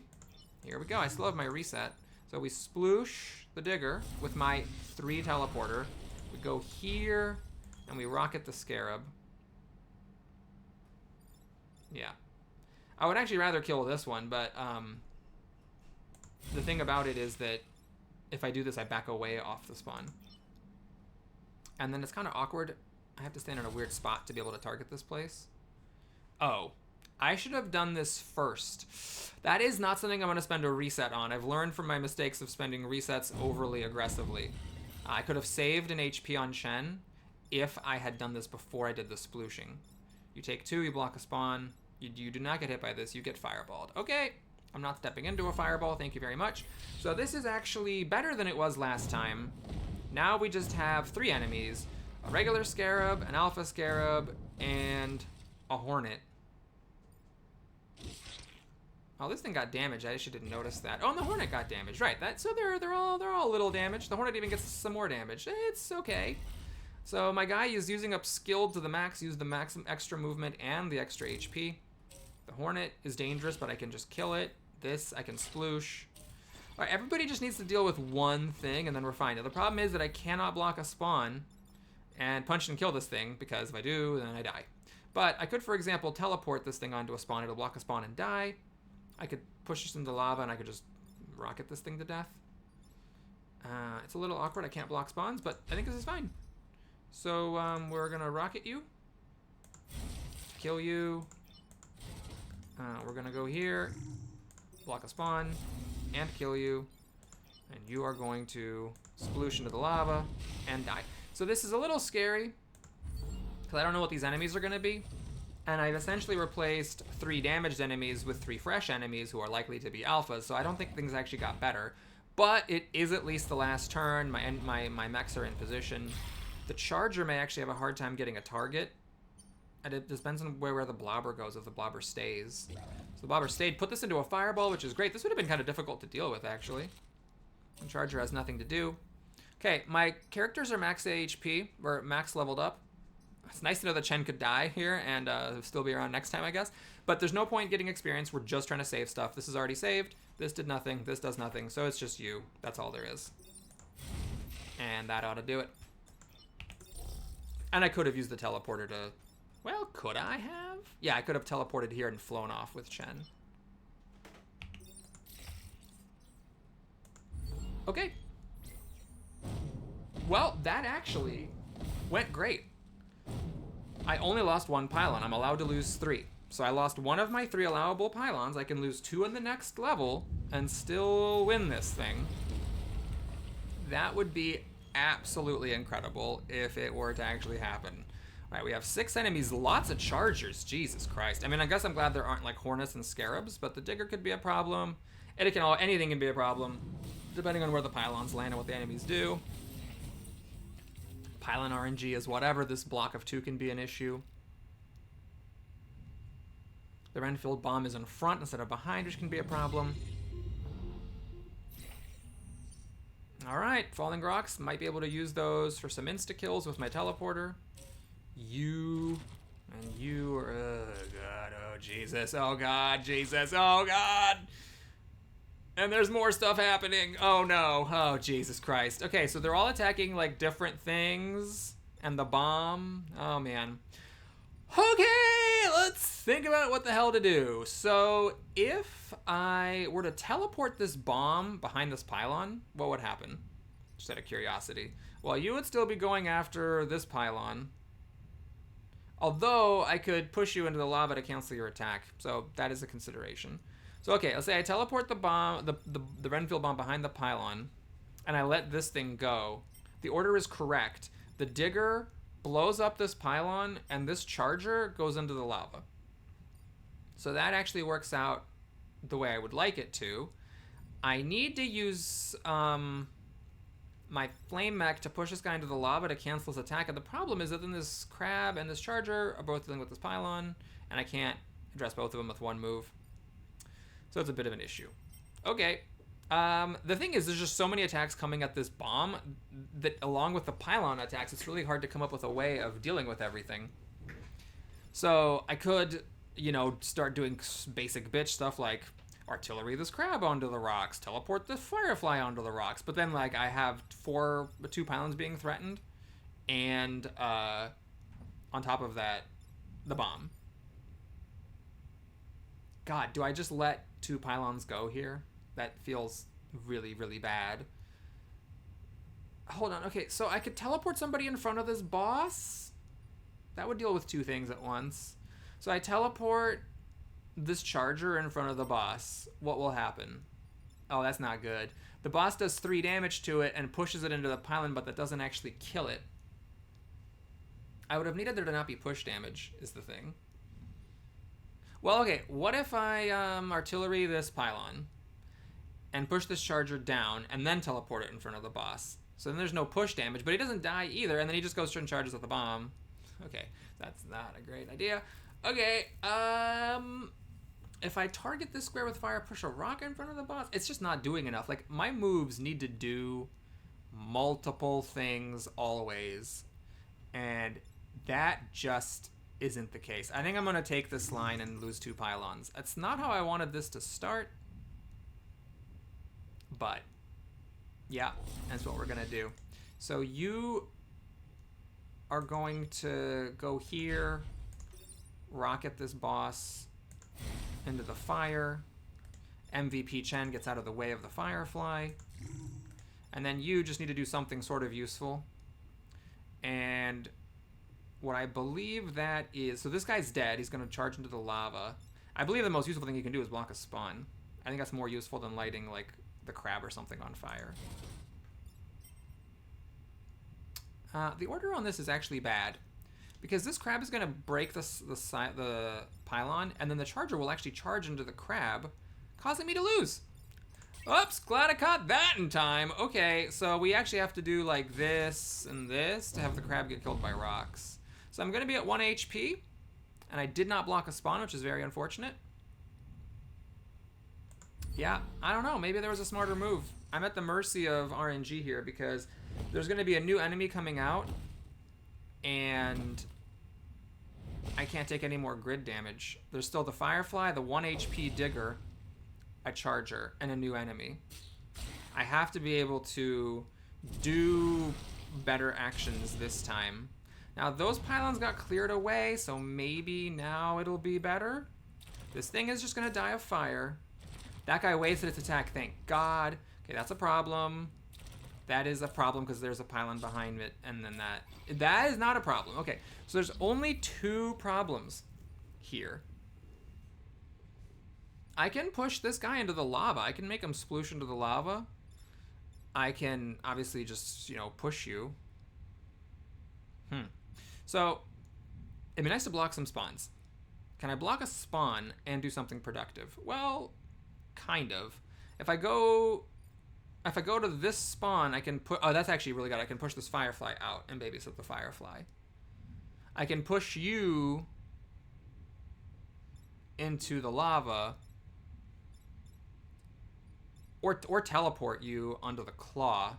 Here we go. I still have my reset. So we sploosh the digger with my 3 teleporter. We go here, and we rocket the scarab. Yeah. I would actually rather kill this one, but the thing about it is that if I do this, I back away off the spawn. And then it's kind of awkward. I have to stand in a weird spot to be able to target this place. Oh, I should have done this first. That is not something I'm going to spend a reset on. I've learned from my mistakes of spending resets overly aggressively. I could have saved an HP on Shen if I had done this before I did the splooshing. You take 2, you block a spawn. You do not get hit by this, you get fireballed. Okay, I'm not stepping into a fireball, thank you very much. So this is actually better than it was last time. Now we just have 3 enemies. A regular scarab, an alpha scarab, and a hornet. Oh, this thing got damaged. I actually didn't notice that. Oh, and the hornet got damaged. Right. So they're all a little damaged. The hornet even gets some more damage. It's okay. So my guy is using up skill to the max, use the maximum extra movement and the extra HP. The hornet is dangerous, but I can just kill it. This I can sploosh. All right, everybody just needs to deal with one thing, and then we're fine. Now the problem is that I cannot block a spawn and punch and kill this thing, because if I do, then I die. But I could, for example, teleport this thing onto a spawn. It'll block a spawn and die. I could push this into lava, and I could just rocket this thing to death. It's a little awkward. I can't block spawns, but I think this is fine. So we're going to rocket you, kill you. We're going to go here, block a spawn, and kill you. And you are going to sploosh into the lava and die. So this is a little scary, because I don't know what these enemies are going to be. And I've essentially replaced 3 damaged enemies with 3 fresh enemies who are likely to be alphas, so I don't think things actually got better. But it is at least the last turn. My mechs are in position. The charger may actually have a hard time getting a target. And it depends on where the blobber goes, if the blobber stays. So the blobber stayed, put this into a fireball, which is great. This would have been kind of difficult to deal with, actually. The charger has nothing to do. Okay, my characters are max AHP, or max leveled up. It's nice to know that Chen could die here and still be around next time, I guess. But there's no point getting experience. We're just trying to save stuff. This is already saved. This did nothing. This does nothing. So it's just you. That's all there is. And that ought to do it. And I could have used the teleporter to... Well, could I have? Yeah, I could have teleported here and flown off with Chen. Okay. Well, that actually went great. I only lost 1 pylon. I'm allowed to lose 3. So I lost 1 of my 3 allowable pylons. I can lose 2 in the next level and still win this thing. That would be absolutely incredible if it were to actually happen. All right, we have 6 enemies, lots of chargers. Jesus Christ. I mean, I guess I'm glad there aren't like hornets and scarabs, but the digger could be a problem. Anything can be a problem, depending on where the pylons land and what the enemies do. Pylon RNG is whatever. This block of 2 can be an issue. The Renfield bomb is in front instead of behind, which can be a problem. All right, Falling Rocks. Might be able to use those for some insta-kills with my teleporter. You and you are... Oh, God. Oh, Jesus. Oh, God. Jesus. Oh, God. And there's more stuff happening. Oh, no. Oh, Jesus Christ. Okay, so they're all attacking, like, different things. And the bomb. Oh, man. Okay, let's think about what the hell to do. So, if I were to teleport this bomb behind this pylon, what would happen? Just out of curiosity. Well, you would still be going after this pylon. Although, I could push you into the lava to cancel your attack. So, that is a consideration. So, okay, let's say I teleport the bomb, the Renfield bomb behind the pylon, and I let this thing go. The order is correct. The digger blows up this pylon, and this charger goes into the lava. So that actually works out the way I would like it to. I need to use my flame mech to push this guy into the lava to cancel his attack. And the problem is that then this crab and this charger are both dealing with this pylon, and I can't address both of them with one move. So it's a bit of an issue. Okay, The thing is, there's just so many attacks coming at this bomb that, along with the pylon attacks, it's really hard to come up with a way of dealing with everything. So I could, start doing basic bitch stuff like artillery this crab onto the rocks, teleport this firefly onto the rocks. But then, like, I have two pylons being threatened, and on top of that, the bomb. God, do I just let 2 pylons go here? That feels really, really bad. Hold on. Okay, so I could teleport somebody in front of this boss? That would deal with 2 things at once. So I teleport this charger in front of the boss. What will happen? Oh, that's not good. The boss does 3 damage to it and pushes it into the pylon, but that doesn't actually kill it. I would have needed there to not be push damage, is the thing. Well, okay, what if I artillery this pylon and push this charger down and then teleport it in front of the boss? So then there's no push damage, but he doesn't die either, and then he just goes straight and charges with the bomb. Okay, that's not a great idea. Okay, if I target this square with fire, push a rock in front of the boss, it's just not doing enough. Like, my moves need to do multiple things always, and that just isn't the case. I think I'm going to take this line and lose 2 pylons. That's not how I wanted this to start, but yeah, that's what we're going to do. So you are going to go here, rocket this boss into the fire. MVP Chen gets out of the way of the firefly. And then you just need to do something sort of useful. And what I believe that is... So this guy's dead. He's going to charge into the lava. I believe the most useful thing you can do is block a spawn. I think that's more useful than lighting, like, the crab or something on fire. The order on this is actually bad, because this crab is going to break the pylon, and then the charger will actually charge into the crab, causing me to lose. Oops, glad I caught that in time. Okay, so we actually have to do like this and this to have the crab get killed by rocks. So I'm going to be at 1 HP, and I did not block a spawn, which is very unfortunate. Yeah, I don't know. Maybe there was a smarter move. I'm at the mercy of RNG here, because there's going to be a new enemy coming out, and I can't take any more grid damage. There's still the Firefly, the 1 HP Digger, a Charger, and a new enemy. I have to be able to do better actions this time. Now, those pylons got cleared away, so maybe now it'll be better. This thing is just going to die of fire. That guy wasted its attack, thank God. Okay, that's a problem. That is a problem because there's a pylon behind it, and then that is not a problem. Okay, so there's only 2 problems here. I can push this guy into the lava. I can make him sploosh into the lava. I can obviously just, push you. So, it'd be nice to block some spawns. Can I block a spawn and do something productive? Well, kind of. If I go to this spawn, I can put... Oh, that's actually really good. I can push this Firefly out and babysit the Firefly. I can push you into the lava, or teleport you onto the claw.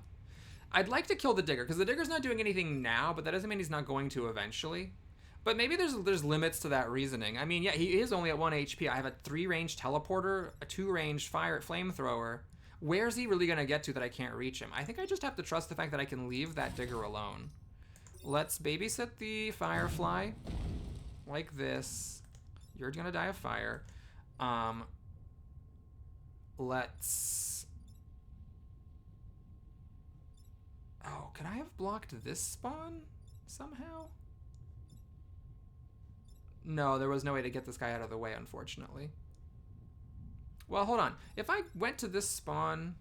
I'd like to kill the Digger, because the Digger's not doing anything now, but that doesn't mean he's not going to eventually. But maybe there's limits to that reasoning. I mean, yeah, he is only at 1 HP. I have a 3-range teleporter, a 2-range flamethrower. Where's he really going to get to that I can't reach him? I think I just have to trust the fact that I can leave that Digger alone. Let's babysit the Firefly like this. You're going to die of fire. Let's... Oh, could I have blocked this spawn somehow? No, there was no way to get this guy out of the way, unfortunately. Well, hold on. If I went to this spawn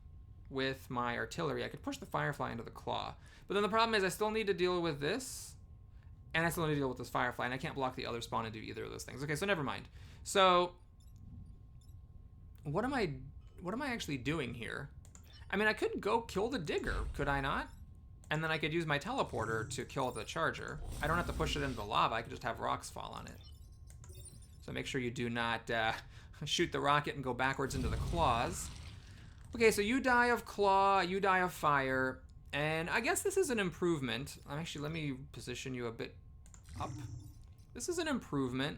with my artillery, I could push the Firefly into the claw. But then the problem is I still need to deal with this, and I still need to deal with this Firefly, and I can't block the other spawn and do either of those things. Okay, so never mind. So, what am I actually doing here? I mean, I could go kill the Digger, could I not? And then I could use my teleporter to kill the Charger. I don't have to push it into the lava, I could just have rocks fall on it. So make sure you do not shoot the rocket and go backwards into the claws. Okay, so you die of claw, you die of fire, and I guess this is an improvement. Actually, let me position you a bit up. This is an improvement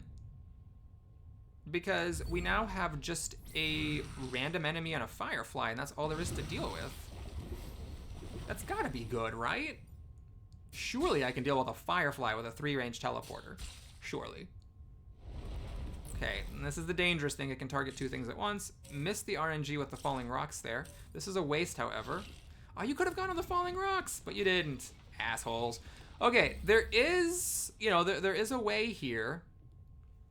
because we now have just a random enemy and a firefly, and that's all there is to deal with. That's gotta be good, right? Surely I can deal with a firefly with a 3-range teleporter. Surely. Okay, and this is the dangerous thing. It can target 2 things at once. Missed the RNG with the falling rocks there. This is a waste, however. Oh, you could have gone on the falling rocks, but you didn't. Assholes. Okay, there is, you know, there is a way here.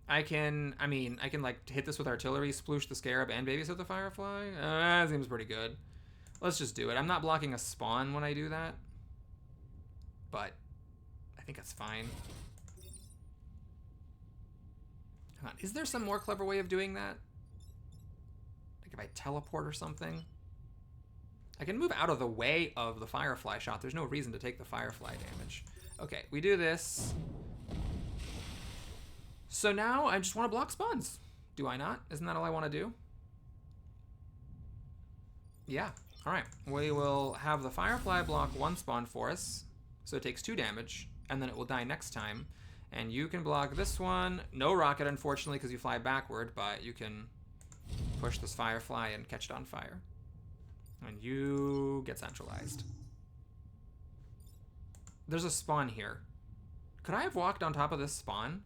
I can like hit this with artillery, sploosh the scarab, and babysit the firefly. That seems pretty good. Let's just do it. I'm not blocking a spawn when I do that, but I think that's fine. Is there some more clever way of doing that? Like if I teleport or something? I can move out of the way of the firefly shot. There's no reason to take the firefly damage. Okay, we do this. So now I just want to block spawns. Do I not? Isn't that all I want to do? Yeah. All right. We will have the firefly block 1 spawn for us. So it takes 2 damage, and then it will die next time. And you can block this one. No rocket, unfortunately, because you fly backward, but you can push this firefly and catch it on fire. And you get centralized. There's a spawn here. Could I have walked on top of this spawn?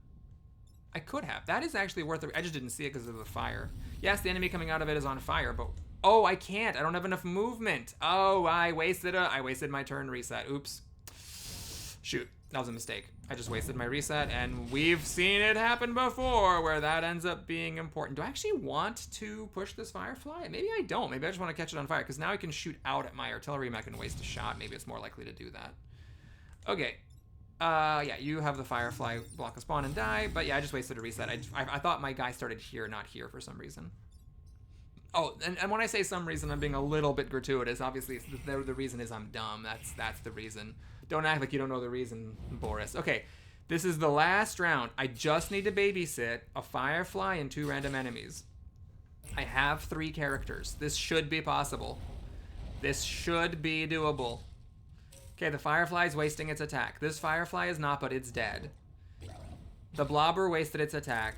I could have. That is actually worth it. I just didn't see it because of the fire. Yes, the enemy coming out of it is on fire, but... Oh, I can't. I don't have enough movement. Oh, I wasted my turn reset. Oops. Shoot. That was a mistake. I just wasted my reset, and we've seen it happen before where that ends up being important. Do I actually want to push this firefly? Maybe I don't. Maybe I just want to catch it on fire, because now I can shoot out at my artillery mech and waste a shot. Maybe it's more likely to do that. Okay. Yeah, you have the firefly block a spawn and die, but yeah, I just wasted a reset. I thought my guy started here, not here for some reason. Oh, and when I say some reason, I'm being a little bit gratuitous. Obviously, the reason is I'm dumb. That's the reason. Don't act like you don't know the reason, Boris. Okay, this is the last round. I just need to babysit a firefly and 2 random enemies. I have 3 characters. This should be possible. This should be doable. Okay, the firefly is wasting its attack. This firefly is not, but it's dead. The blobber wasted its attack.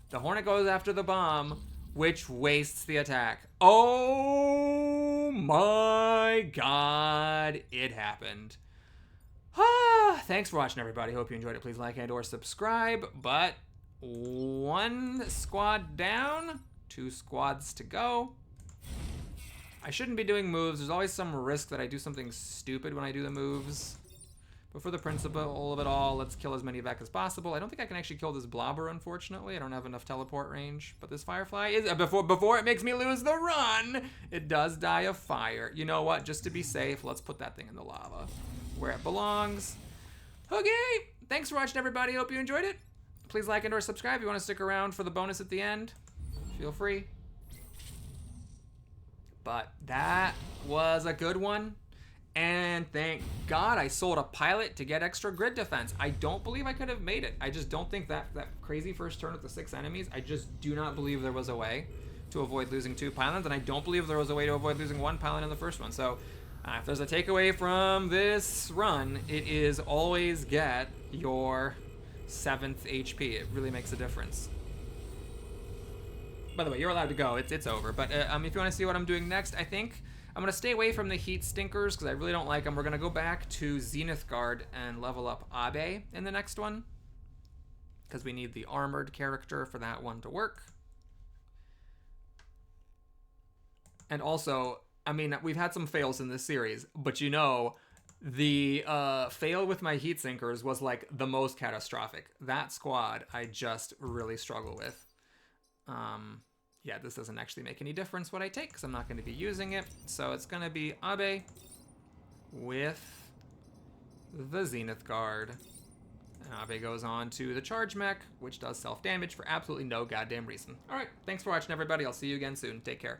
The hornet goes after the bomb, which wastes the attack. Oh my god, it happened. Thanks for watching, everybody. Hope you enjoyed it. Please like and or subscribe. But 1 squad down, 2 squads to go. I shouldn't be doing moves. There's always some risk that I do something stupid when I do the moves. But for the principle of it all, let's kill as many Vek as possible. I don't think I can actually kill this blobber, unfortunately. I don't have enough teleport range. But this firefly is... Before it makes me lose the run, it does die of fire. You know what? Just to be safe, let's put that thing in the lava where it belongs. Okay. Thanks for watching, everybody. Hope you enjoyed it. Please like and or subscribe if you want to stick around for the bonus at the end. Feel free. But that was a good one. And thank God I sold a pilot to get extra grid defense. I don't believe I could have made it. I just don't think that crazy first turn with the 6 enemies, I just do not believe there was a way to avoid losing 2 pylons, and I don't believe there was a way to avoid losing 1 pylon in the first one. So if there's a takeaway from this run, it is always get your 7th HP. It really makes a difference. By the way, you're allowed to go. It's over. But if you want to see what I'm doing next, I think I'm going to stay away from the heat stinkers because I really don't like them. We're going to go back to Zenith Guard and level up Abe in the next one because we need the armored character for that one to work. And also, I mean, we've had some fails in this series, but you know, the fail with my heat sinkers was like the most catastrophic. That squad I just really struggle with. Yeah, this doesn't actually make any difference what I take because I'm not going to be using it. So it's going to be Abe with the Zenith Guard. And Abe goes on to the charge mech, which does self-damage for absolutely no goddamn reason. All right, thanks for watching, everybody. I'll see you again soon. Take care.